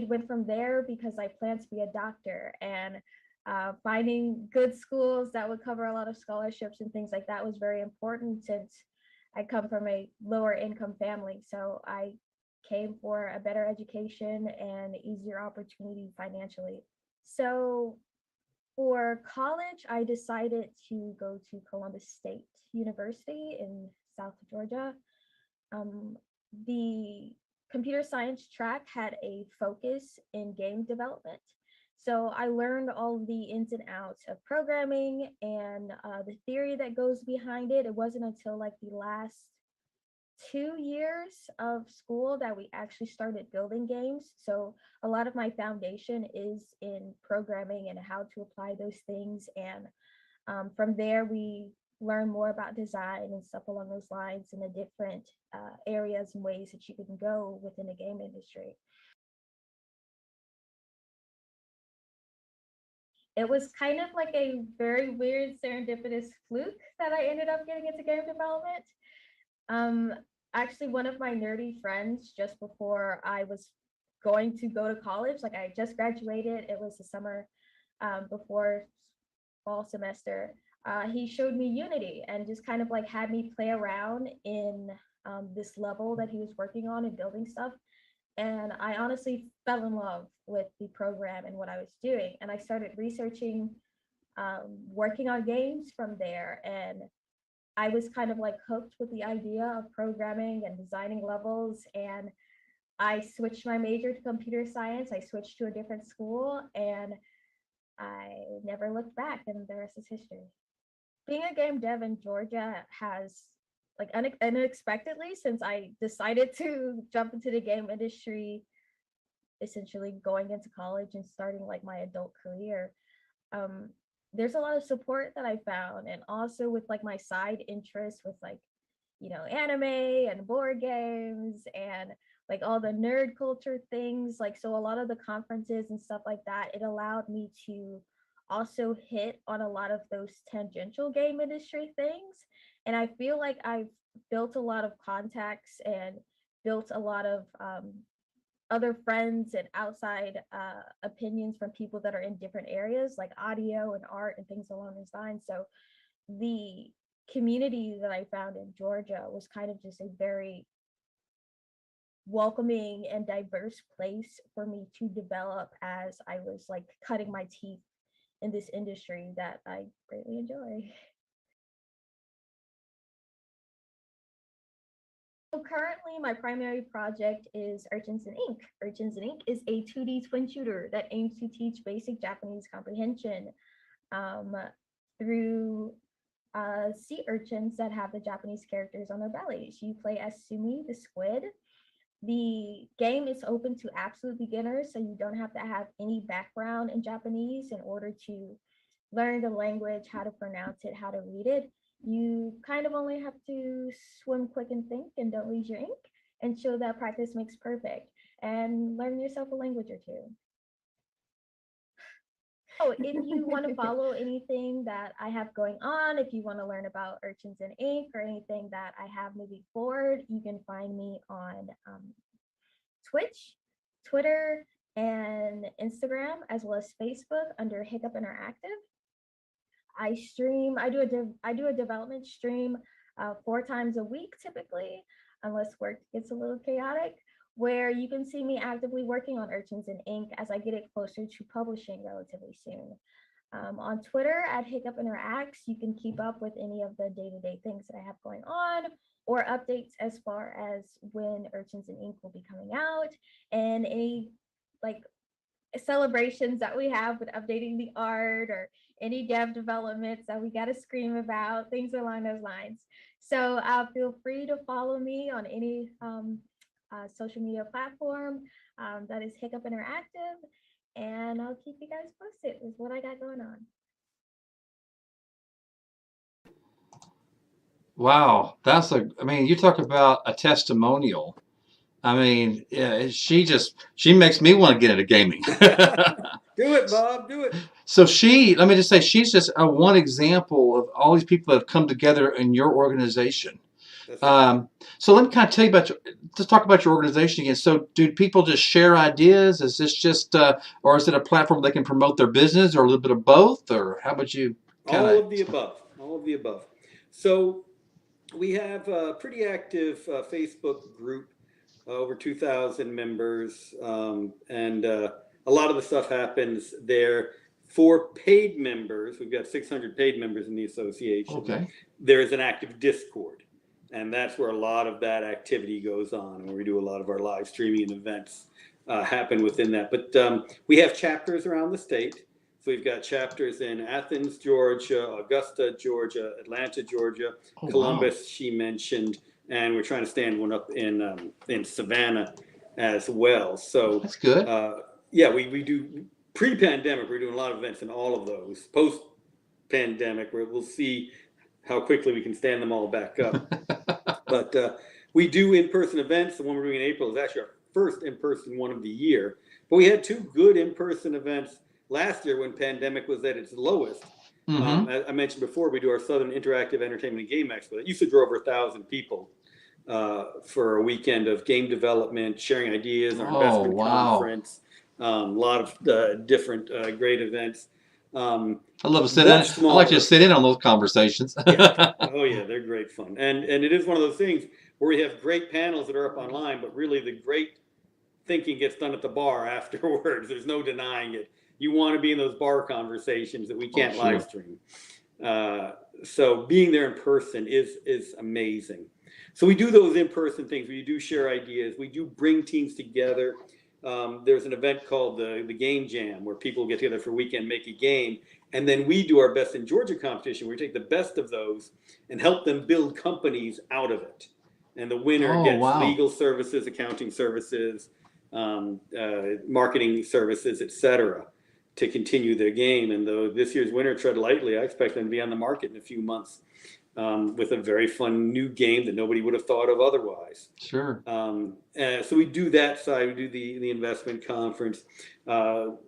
went from there because I planned to be a doctor. And finding good schools that would cover a lot of scholarships and things like that was very important since I come from a lower income family. So I came for a better education and easier opportunity financially. So for college, I decided to go to Columbus State University in South Georgia. The computer science track had a focus in game development. So I learned all the ins and outs of programming and the theory that goes behind it. It wasn't until like the last 2 years of school that we actually started building games. So a lot of my foundation is in programming and how to apply those things. And from there, we learn more about design and stuff along those lines and the different areas and ways that you can go within the game industry. It was kind of like a very weird serendipitous fluke that I ended up getting into game development. Actually, one of my nerdy friends, just before I was going to go to college, like I just graduated, it was the summer before fall semester, he showed me Unity and just kind of like had me play around in this level that he was working on and building stuff. And I honestly fell in love with the program and what I was doing. And I started researching, working on games from there. And I was kind of like hooked with the idea of programming and designing levels. And I switched my major to computer science. I switched to a different school and I never looked back, and the rest is history. Being a game dev in Georgia has like unexpectedly, since I decided to jump into the game industry, essentially going into college and starting like my adult career. Um, there's a lot of support that I found, and also with like my side interests with like, anime and board games and like all the nerd culture things. Like, so a lot of the conferences and stuff like that, it allowed me to also hit on a lot of those tangential game industry things. And I feel like I've built a lot of contacts and built a lot of other friends and outside opinions from people that are in different areas like audio and art and things along those lines. So the community that I found in Georgia was kind of just a very welcoming and diverse place for me to develop as I was like cutting my teeth in this industry that I greatly enjoy. So currently, my primary project is Urchins and Ink. Urchins and Ink is a 2D twin shooter that aims to teach basic Japanese comprehension through sea urchins that have the Japanese characters on their bellies. You play as Sumi, the squid. The game is open to absolute beginners, so you don't have to have any background in Japanese in order to learn the language, how to pronounce it, how to read it. You kind of only have to swim quick and think and don't lose your ink and show that practice makes perfect and learn yourself a language or two. Oh, if you want to follow anything that I have going on, if you want to learn about Urchins and Ink or anything that I have moving forward, you can find me on Twitch, Twitter, and Instagram, as well as Facebook under Hiccup Interactive. I stream. I do a development stream 4 times a week typically, unless work gets a little chaotic, where you can see me actively working on Urchins and Ink as I get it closer to publishing relatively soon. On Twitter at Hiccup Interacts, you can keep up with any of the day-to-day things that I have going on or updates as far as when Urchins and Ink will be coming out and any like celebrations that we have with updating the art or any dev developments that we got to scream about, things along those lines. So feel free to follow me on any social media platform that is Hiccup Interactive, and I'll keep you guys posted with what I got going on. Wow, you talk about a testimonial. I mean, yeah, she makes me want to get into gaming. Do it, Bob. Do it. So let me just say, she's just one example of all these people that have come together in your organization. That's right. So let me kind of tell you let's talk about your organization again. So do people just share ideas? Is this just, or is it a platform they can promote their business, or a little bit of both? Or how would you kind All of? of the above. All of the above. So we have a pretty active Facebook group, over 2,000 members, and a lot of the stuff happens there. For paid members, we've got 600 paid members in the association. Okay. There is an active Discord, and that's where a lot of that activity goes on, where we do a lot of our live streaming and events happen within that. But we have chapters around the state. So we've got chapters in Athens, Georgia, Augusta, Georgia, Atlanta, Georgia, Columbus, wow. She mentioned, and we're trying to stand one up in Savannah as well. So that's good. Yeah, we do pre-pandemic. We're doing a lot of events in all of those. Post-pandemic, where we'll see how quickly we can stand them all back up. But we do in-person events. The one we're doing in April is actually our first in-person one of the year. But we had 2 good in-person events last year when pandemic was at its lowest. As I mentioned before, we do our Southern Interactive Entertainment and Game Expo. It used to draw over 1,000 people for a weekend of game development, sharing ideas, our investment conference, a lot of different great events. I love to sit in. I like to sit in on those conversations. Yeah. Oh yeah, they're great fun. And it is one of those things where we have great panels that are up online, but really the great thinking gets done at the bar afterwards. There's no denying it. You want to be in those bar conversations that we can't live stream. So being there in person is amazing. So we do those in-person things. We do share ideas. We do bring teams together. There's an event called the Game Jam where people get together for a weekend, make a game. And then we do our Best in Georgia competition where we take the best of those and help them build companies out of it. And the winner gets legal services, accounting services, marketing services, etc., to continue their game. And though this year's winner tread lightly, I expect them to be on the market in a few months with a very fun new game that nobody would have thought of otherwise. Sure. So we do that side. We do the investment conference.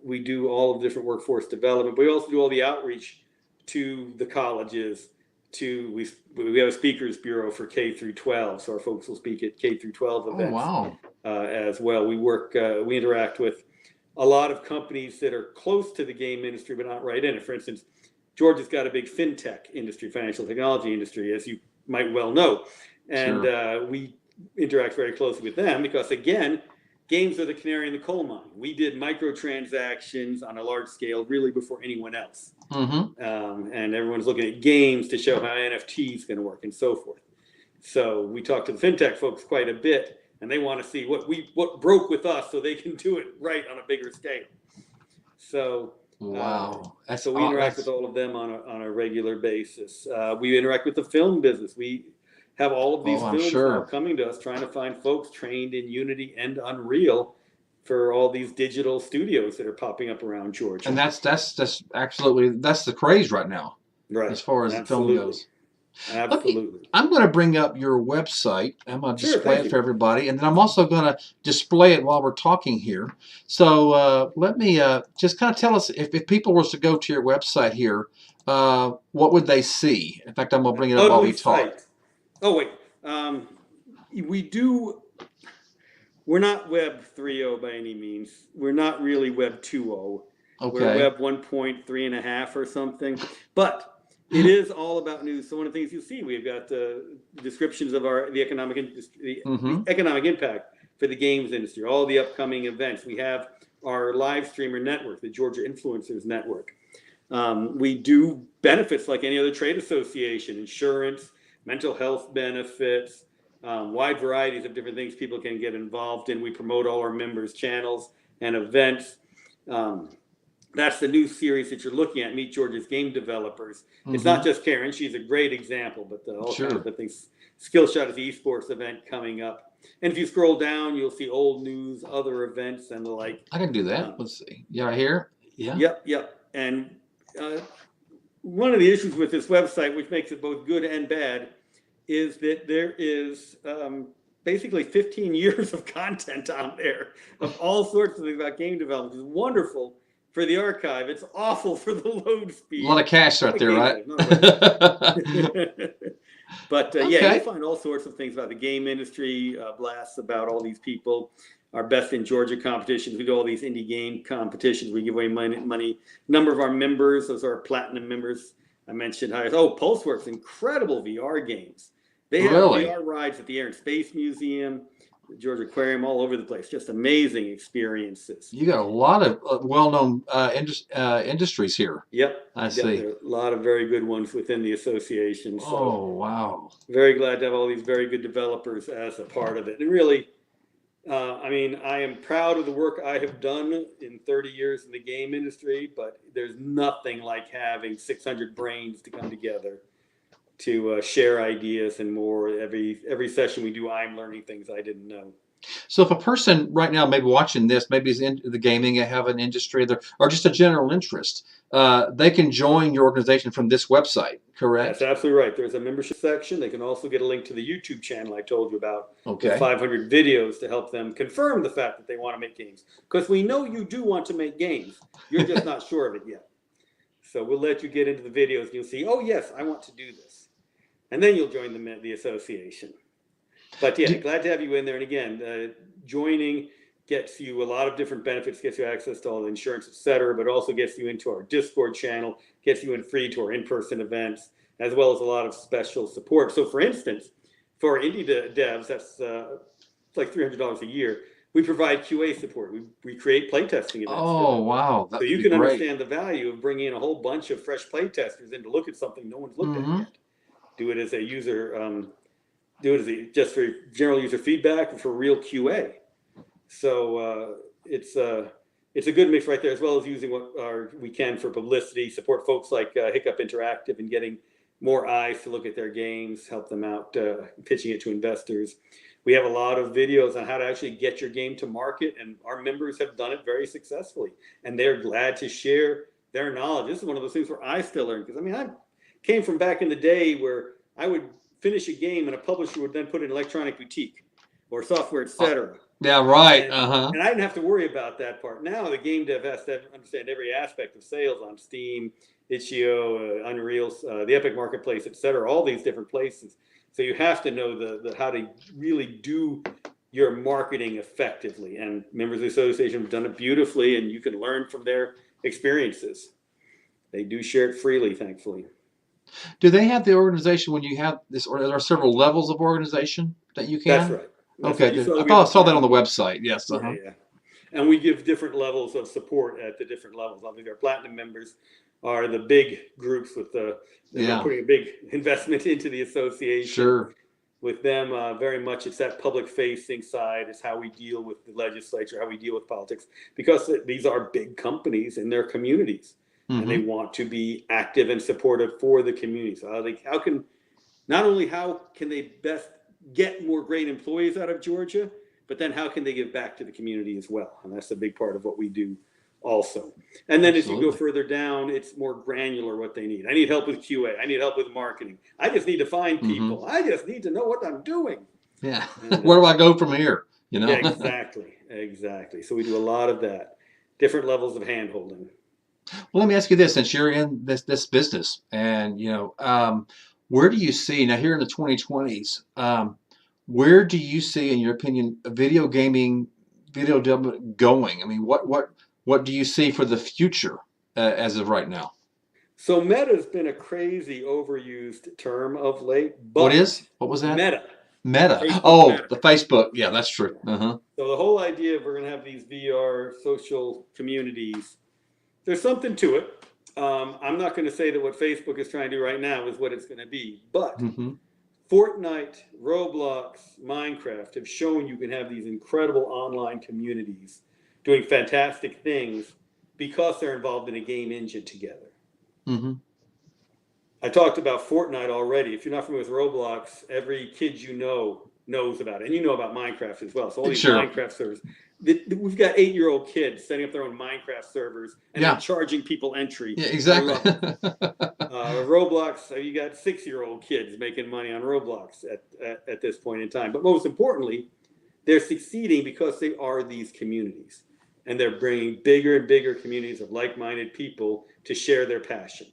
We do all of the different workforce development. But we also do all the outreach to the colleges. We have a speakers bureau for K through 12, so our folks will speak at K through 12 events as well. We interact with a lot of companies that are close to the game industry but not right in it. For instance, Georgia's got a big fintech industry, financial technology industry, as you might well know, and we interact very closely with them because, again, games are the canary in the coal mine. We did microtransactions on a large scale really before anyone else. And everyone's looking at games to show how NFT is going to work and so forth. So we talk to the fintech folks quite a bit, and they want to see what broke with us so they can do it right on a bigger scale. So so we interact with all of them on a regular basis. We interact with the film business. We have all of these films now coming to us, trying to find folks trained in Unity and Unreal for all these digital studios that are popping up around Georgia. And that's absolutely the craze right now, as far as the film goes. Absolutely. I'm going to bring up your website. I'm going to display it for everybody, and then I'm also going to display it while we're talking here. So let me just kind of tell us, if people were to go to your website here, what would they see? In fact, I'm going to bring it up while we talk. Oh, wait. We're not Web 3.0 by any means. We're not really Web 2.0. Okay. We're Web 1.3.5 or something. But it is all about news. So one of the things you see, we've got the descriptions of the economic industry, the economic impact for the games industry, all the upcoming events. We have our live streamer network, the Georgia Influencers Network. We do benefits like any other trade association, insurance, mental health benefits, wide varieties of different things people can get involved in. We promote all our members' channels and events. That's the new series that you're looking at, Meet Georgia's Game Developers. It's not just Karen. She's a great example, but all kinds of things. Skillshot is the esports event coming up. And if you scroll down, you'll see old news, other events, and the like. I can do that. Let's see. Yeah, right here? Yeah. Yep. And one of the issues with this website, which makes it both good and bad, is that there is basically 15 years of content on there of all sorts of things about game development. It's wonderful for the archive. It's awful for the load speed. A lot of cash right there, right? But Okay. yeah, you'll find all sorts of things about the game industry, blasts about all these people. Our Best in Georgia competitions. We do all these indie game competitions. We give away money. Number of our members, those are our platinum members. I mentioned hires. Oh, Pulseworks, incredible VR games. They have VR rides at the Air and Space Museum, the Georgia Aquarium, all over the place. Just amazing experiences. You got a lot of well-known industries here. Yep. I see. There are a lot of very good ones within the association. So oh, wow. Very glad to have all these very good developers as a part of it. And really, I mean, I am proud of the work I have done in 30 years in the game industry, but there's nothing like having 600 brains to come together to share ideas and more. Every session we do, I'm learning things I didn't know. So if a person right now maybe watching this, maybe is into the gaming, have an industry there, or just a general interest, they can join your organization from this website, correct? That's absolutely right. There's a membership section. They can also get a link to the YouTube channel I told you about. Okay. With 500 videos to help them confirm the fact that they want to make games. Because we know you do want to make games. You're just not sure of it yet. So we'll let you get into the videos and you'll see, oh yes, I want to do this. And then you'll join the association. But yeah, glad to have you in there. And again, joining gets you a lot of different benefits, gets you access to all the insurance, et cetera, but also gets you into our Discord channel, gets you in free to our in-person events, as well as a lot of special support. So for instance, for our indie devs, that's like $300 a year. We provide QA support. We create playtesting events. Oh, wow. So you can understand the value of bringing in a whole bunch of fresh playtesters in to look at something no one's looked at yet. Do it as a user, just for general user feedback and for real QA. So it's a good mix right there, as well as using what we can for publicity, support folks like Hiccup Interactive and getting more eyes to look at their games, help them out, pitching it to investors. We have a lot of videos on how to actually get your game to market, and our members have done it very successfully, and they're glad to share their knowledge. This is one of those things where I still learn, because I mean, I came from back in the day where I would finish a game and a publisher would then put it in electronic boutique or software, et cetera. Yeah, right. And I didn't have to worry about that part. Now the game dev has to understand every aspect of sales on Steam, itch.io, Unreal, the Epic Marketplace, et cetera, all these different places. So you have to know the how to really do your marketing effectively. And members of the association have done it beautifully, and you can learn from their experiences. They do share it freely, thankfully. Do they have the organization when you have this, or there are several levels of organization that you can? That's right. Okay, I saw that on the website. Yes. Yeah. And we give different levels of support at the different levels. Obviously, our platinum members are the big groups with putting a big investment into the association. Sure. With them, very much it's that public-facing side. It's how we deal with the legislature, how we deal with politics, because these are big companies in their communities, and they want to be active and supportive for the community. So how can they best get more great employees out of Georgia, but then how can they give back to the community as well? And that's a big part of what we do also. And then as you go further down, it's more granular what they need. I need help with QA. I need help with marketing. I just need to find people. I just need to know what I'm doing. Yeah. And, where do I go from here? You know? Yeah, exactly. So we do a lot of that. Different levels of hand-holding. Well, let me ask you this, since you're in this business, and where do you see, now here in the 2020s, where do you see, in your opinion, video development going? I mean, what do you see for the future as of right now? So meta's been a crazy overused term of late. But what was that? Meta. Meta. Meta. The Facebook. Yeah, that's true. So the whole idea of we're going to have these VR social communities, there's something to it. I'm not going to say that what Facebook is trying to do right now is what it's going to be, but Fortnite, Roblox, Minecraft have shown you can have these incredible online communities doing fantastic things because they're involved in a game engine together. I talked about Fortnite already. If you're not familiar with Roblox, every kid knows about it, and you know about Minecraft as well. So all these Minecraft servers, we've got 8-year-old kids setting up their own Minecraft servers and then charging people entry. Yeah, exactly. I love it. Roblox, you got 6-year-old kids making money on Roblox at this point in time. But most importantly, they're succeeding because they are these communities. And they're bringing bigger and bigger communities of like-minded people to share their passion,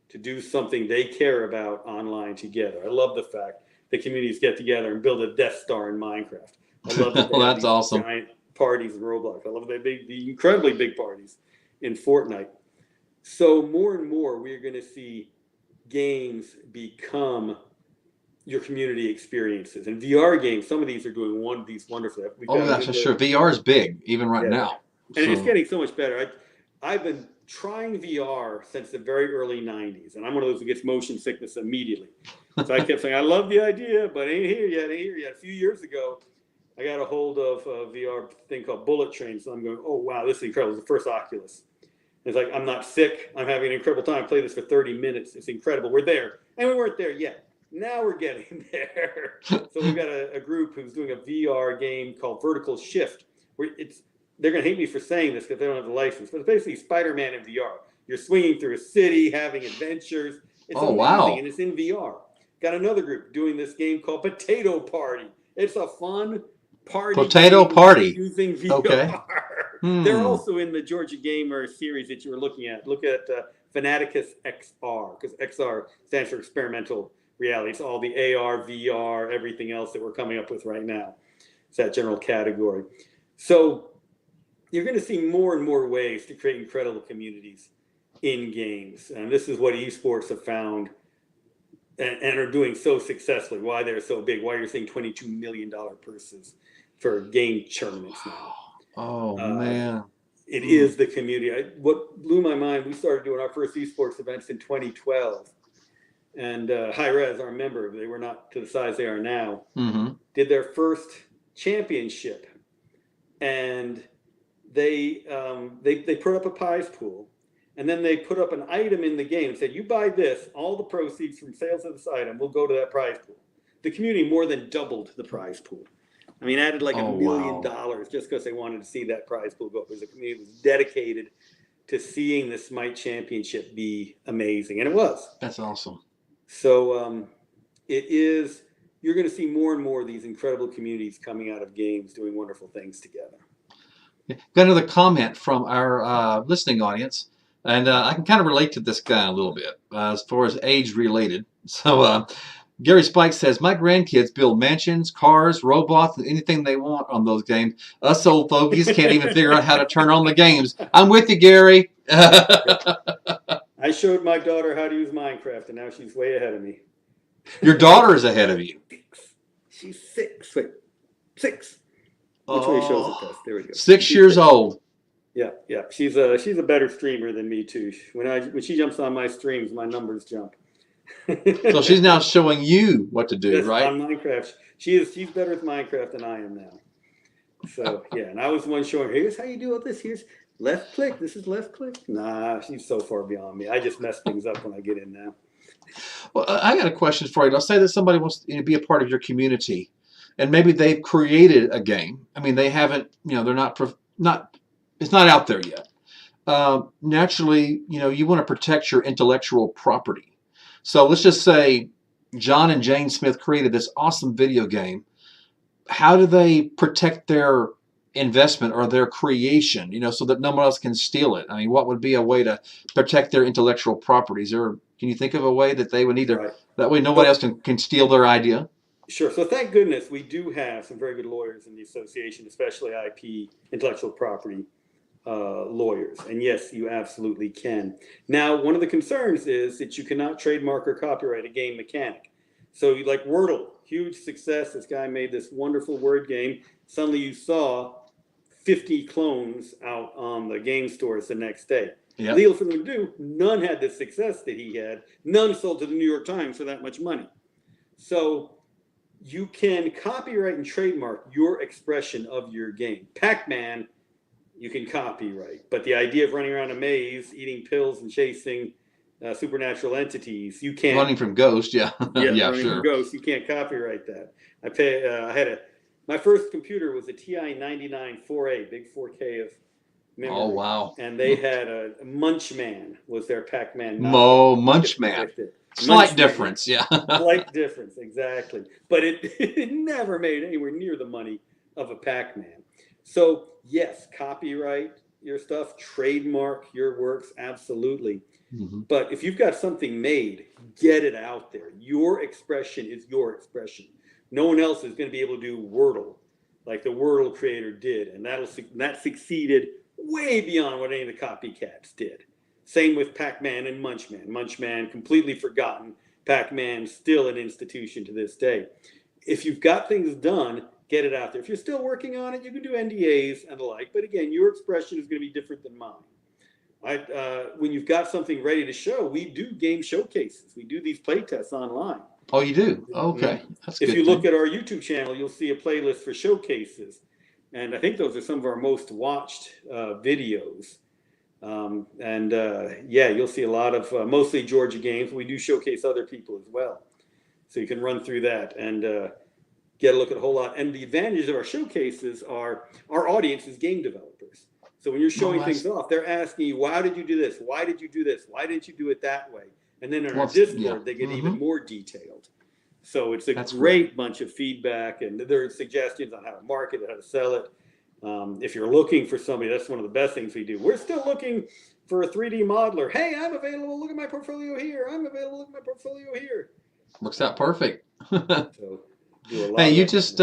to do something they care about online together. I love the fact that communities get together and build a Death Star in Minecraft. I love that they have That's these awesome. giant parties in Roblox. I love the incredibly big parties in Fortnite. So more and more, we're going to see games become your community experiences. And VR games, some of these are doing these wonderfully. Oh gosh, sure. VR is big, even right now. And it's getting so much better. I've been trying VR since the very early 90s, and I'm one of those who gets motion sickness immediately. So I kept saying, I love the idea, but ain't here yet. A few years ago, I got a hold of a VR thing called Bullet Train. So I'm going, oh, wow, this is incredible. It's the first Oculus. It's like, I'm not sick. I'm having an incredible time. I played this for 30 minutes. It's incredible. We're there. And we weren't there yet. Now we're getting there. So we've got a group who's doing a VR game called Vertical Shift. They're going to hate me for saying this because they don't have the license, but it's basically Spider-Man in VR. You're swinging through a city, having adventures. It's amazing, wow. And it's in VR. Got another group doing this game called Potato Party. It's a fun party. Potato Party. Using VR. Okay. They're also in the Georgia Gamer series that you were looking at. Look at Fanaticus XR, because XR stands for experimental reality. It's all the AR, VR, everything else that we're coming up with right now. It's that general category. So you're going to see more and more ways to create incredible communities in games. And this is what esports have found and are doing so successfully, why they're so big, why you're seeing $22 million purses for game tournaments now. Oh, man. It is the community. What blew my mind, we started doing our first esports events in 2012. And Hi-Rez, our member, they were not to the size they are now, did their first championship. And they put up a prize pool. And then they put up an item in the game and said, you buy this, all the proceeds from sales of this item will go to that prize pool. The community more than doubled the prize pool. I mean, added like $1 million just because they wanted to see that prize pool go up. Because the community was dedicated to seeing the Smite Championship be amazing. And it was. That's awesome. So you're going to see more and more of these incredible communities coming out of games doing wonderful things together. Got another comment from our listening audience. And I can kind of relate to this guy a little bit as far as age related. So Gary Spike says, my grandkids build mansions, cars, robots, and anything they want on those games. Us old fogies can't even figure out how to turn on the games. I'm with you, Gary. I showed my daughter how to use Minecraft, and now she's way ahead of me. Your daughter is ahead of you. She's 6. Wait, 6. Which way shows it best? There we go. 6 years old. Yeah. She's a better streamer than me too. When she jumps on my streams, my numbers jump. So she's now showing you what to do, right? On Minecraft, she's better with Minecraft than I am now. So yeah, and I was the one showing her, here's how you do all this. Here's left click. This is left click. Nah, she's so far beyond me. I just mess things up when I get in now. Well, I got a question for you. Let's say that somebody wants to be a part of your community, and maybe they've created a game. I mean, they haven't. They're not. It's not out there yet. Naturally, you want to protect your intellectual property. So let's just say John and Jane Smith created this awesome video game. How do they protect their investment or their creation, so that no one else can steal it? I mean, what would be a way to protect their intellectual properties? Or can you think of a way that they would either, that way nobody else can steal their idea? Sure. So thank goodness we do have some very good lawyers in the association, especially IP, intellectual property lawyers. And yes, you absolutely can. Now, one of the concerns is that you cannot trademark or copyright a game mechanic. So like Wordle, huge success. This guy made this wonderful word game. Suddenly you saw 50 clones out on the game stores the next day. Yep. Legal for them to do, none had the success that he had. None sold to the New York Times for that much money. So you can copyright and trademark your expression of your game. Pac-Man, you can copyright, but the idea of running around a maze, eating pills and chasing supernatural entities, you can't. Running from ghosts, yeah. Running from ghosts, you can't copyright that. I had My first computer was a TI 99 4A, big 4K of memory. Oh, wow. And they had a Munchman was their Pac-Man. Munchman. Slight difference, yeah. Slight difference, exactly. But it never made anywhere near the money of a Pac-Man. So yes, copyright your stuff, trademark your works, absolutely. Mm-hmm. But if you've got something made, get it out there. Your expression is your expression. No one else is going to be able to do Wordle like the Wordle creator did, and that succeeded way beyond what any of the copycats did. Same with Pac-Man and Munchman. Munchman completely forgotten. Pac-Man still an institution to this day. If you've got things done, get it out there. If you're still working on it, you can do NDAs and the like. But again, your expression is going to be different than mine. When you've got something ready to show, we do game showcases. We do these play tests online. Oh, you do? Okay. That's if you look at our YouTube channel, you'll see a playlist for showcases. And I think those are some of our most watched videos. Yeah, you'll see a lot of mostly Georgia games. We do showcase other people as well. So you can run through that and get a look at a whole lot. And the advantages of our showcases are our audience is game developers. So when you're showing things off, they're asking you, why did you do this? Why did you do this? Why didn't you do it that way? And then in our Discord, they get even more detailed. So it's a great bunch of feedback, and there are suggestions on how to market it, how to sell it. If you're looking for somebody, that's one of the best things we do. We're still looking for a 3D modeler. Hey, I'm available. Look at my portfolio here. I'm available. Look at my portfolio here. Looks out perfect. So, hey, you just,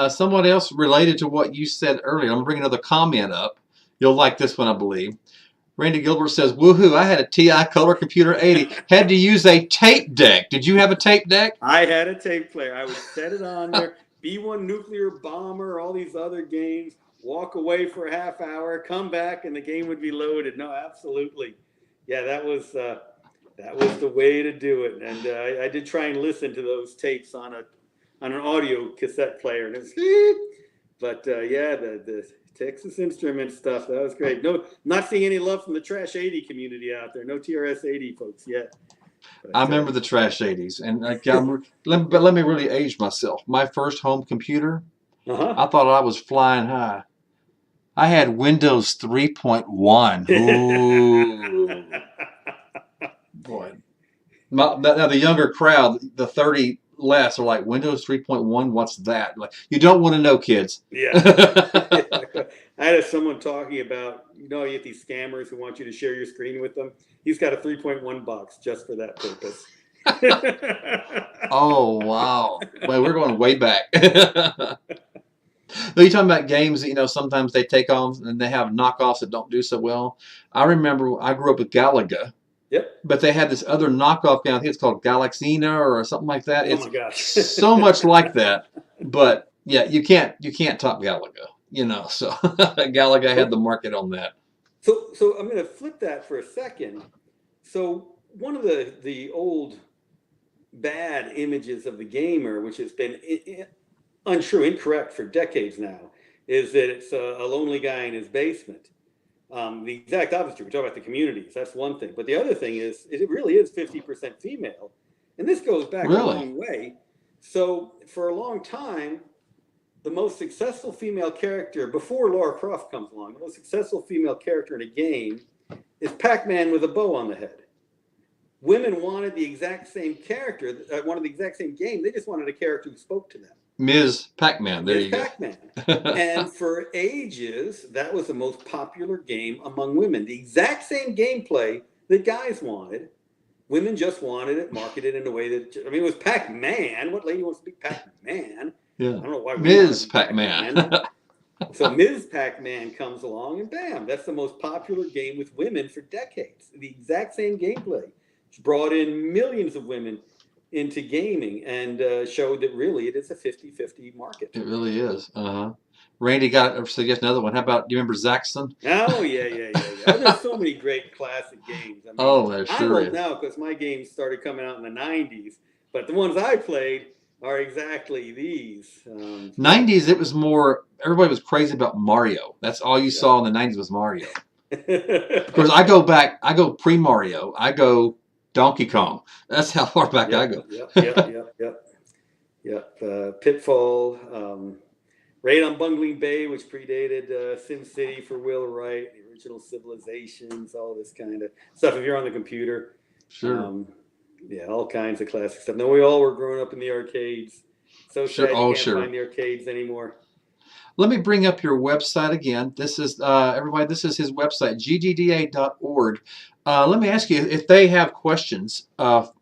someone else related to what you said earlier. I'm going to bring another comment up. You'll like this one, I believe. Randy Gilbert says, woohoo, I had a TI Color Computer 80. Had to use a tape deck. Did you have a tape deck? I had a tape player. I would set it on there. B-1 Nuclear Bomber, all these other games. Walk away for a half hour, come back, and the game would be loaded. No, absolutely. Yeah, that was the way to do it. And I did try and listen to those tapes on an audio cassette player. And but yeah, the Texas Instruments stuff, that was great. No, not seeing any love from the Trash 80 community out there. No TRS 80 folks yet. But, I remember the Trash 80s. And let me really age myself. My first home computer, I thought I was flying high. I had Windows 3.1. Ooh. Boy. Now, the younger crowd, the 30 less, are like, Windows 3.1, what's that? Like, you don't want to know, kids. Yeah. I had someone talking about, you get these scammers who want you to share your screen with them. He's got a 3.1 box just for that purpose. Oh, wow. Well, we're going way back. No, you're talking about games that, sometimes they take off and they have knockoffs that don't do so well. I remember I grew up with Galaga. Yep. But they had this other knockoff game. I think it's called Galaxina or something like that. Oh my gosh. So much like that. But yeah, you can't top Galaga. So Galaga had the market on that. So I'm going to flip that for a second. So one of the old bad images of the gamer, which has been untrue, incorrect for decades now, is that it's a lonely guy in his basement. The exact opposite. We talk about the communities. That's one thing. But the other thing is, it really is 50% female. And this goes back a long way. So for a long time, the most successful female character, before Lara Croft comes along, the most successful female character in a game is Pac-Man with a bow on the head. Women wanted the exact same character, wanted the exact same game. They just wanted a character who spoke to them. Ms. Pac-Man, there you go. Pac-Man. And for ages, that was the most popular game among women. The exact same gameplay that guys wanted. Women just wanted it marketed in a way that, it was Pac-Man. What lady wants to be Pac-Man? Yeah. I don't know why. Ms. Pac-Man. So Ms. Pac-Man comes along and bam, that's the most popular game with women for decades. The exact same gameplay. It's brought in millions of women into gaming and showed that really it is a 50-50 market. It really is. Randy suggests another one. How about, do you remember Zaxxon? Oh, yeah. There's so many great classic games. There sure is. I'm old now because my games started coming out in the 90s, but the ones I played are exactly these. 90s, it was more, everybody was crazy about Mario. That's all you saw in the 90s was Mario. Of course, I go pre-Mario. I go Donkey Kong. That's how far back I go. Yep. Pitfall. Raid on Bungling Bay, which predated Sim City for Will Wright, the original Civilizations, all this kind of stuff. If you're on the computer, Sure. Yeah, all kinds of classic stuff. Now we all were growing up in the arcades. So Sure. sad you Oh, can't sure. find the arcades anymore. Let me bring up your website again. This is everybody. This is his website, ggda.org. Let me ask you if they have questions,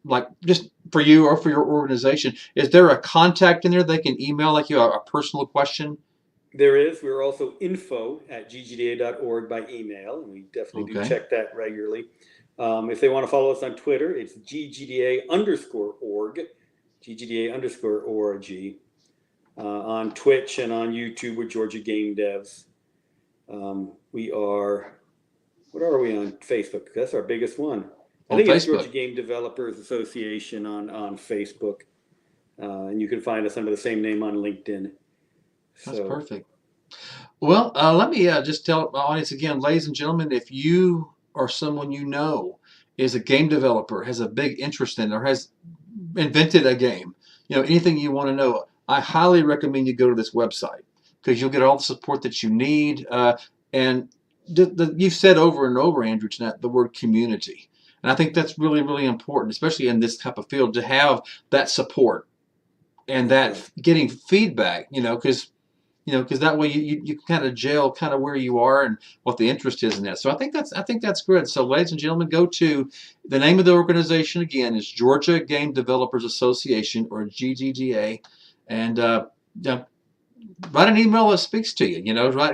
like just for you or for your organization. Is there a contact in there they can email, like you a personal question? There is. We're also info@ggda.org by email, and we definitely do Okay. check that regularly. If they want to follow us on Twitter, it's ggda_org, ggda_org. On Twitch and on YouTube with Georgia Game Devs. We are, what are we on Facebook? That's our biggest one. I On think it's Georgia Facebook. Game Developers Association on Facebook. And you can find us under the same name on LinkedIn. That's So, perfect. Well, let me just tell my audience again, ladies and gentlemen, if you or someone you know is a game developer, has a big interest in, or has invented a game, anything you want to know, I highly recommend you go to this website because you'll get all the support that you need. And you've said over and over, Andrew, tonight, the word community. And I think that's really, really important, especially in this type of field, to have that support and that getting feedback, because that way you kind of gel kind of where you are and what the interest is in that. So I think that's good. So ladies and gentlemen, go to the name of the organization again is Georgia Game Developers Association, or GGDA, and write an email that speaks to you.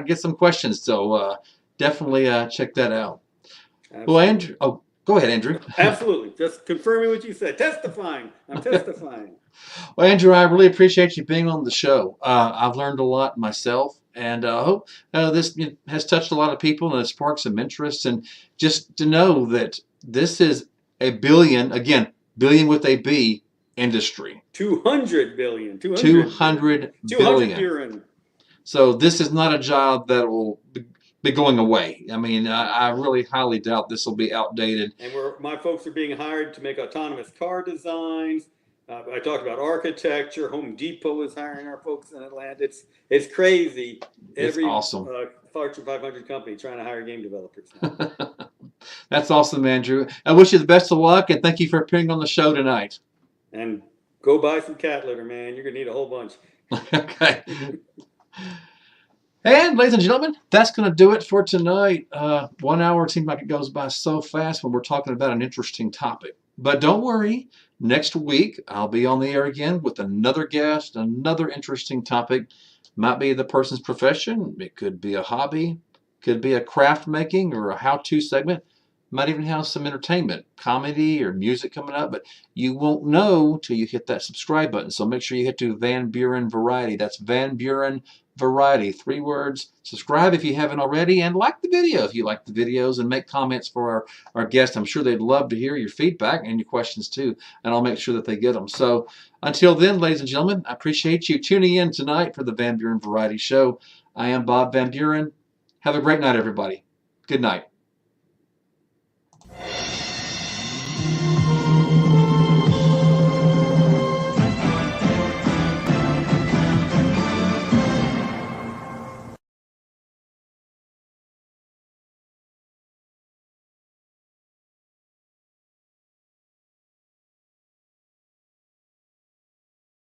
Get some questions. So definitely check that out. absolutely. Well, Andrew, go ahead, Andrew. Absolutely. Just confirming what you said. Testifying. I'm testifying. Well, Andrew, I really appreciate you being on the show. I've learned a lot myself, and I hope this has touched a lot of people and it sparked some interest. And just to know that this is a billion, again, billion with a B, industry. 200 billion. 200 billion. Buren. So this is not a job that will be going away. I mean, I really highly doubt this will be outdated. And my folks are being hired to make autonomous car designs. I talked about architecture. Home Depot is hiring our folks in Atlanta. It's crazy. It's awesome. Fortune 500 company trying to hire game developers now. That's awesome, Andrew. I wish you the best of luck, and thank you for appearing on the show tonight. And go buy some cat litter, man. You're going to need a whole bunch. Okay. And ladies and gentlemen, that's going to do it for tonight. 1 hour seems like it goes by so fast when we're talking about an interesting topic. But don't worry, next week I'll be on the air again with another guest, another interesting topic. Might be the person's profession, it could be a hobby, could be a craft making or a how-to segment. Might even have some entertainment, comedy or music coming up, but you won't know till you hit that subscribe button. So make sure you hit to Van Buren Variety. That's Van Buren Variety, 3 words. Subscribe if you haven't already, and like the video if you like the videos, and make comments for our guests. I'm sure they'd love to hear your feedback and your questions too, and I'll make sure that they get them. So until then, ladies and gentlemen, I appreciate you tuning in tonight for the Van Buren Variety Show. I am Bob Van Buren. Have a great night, everybody. Good night.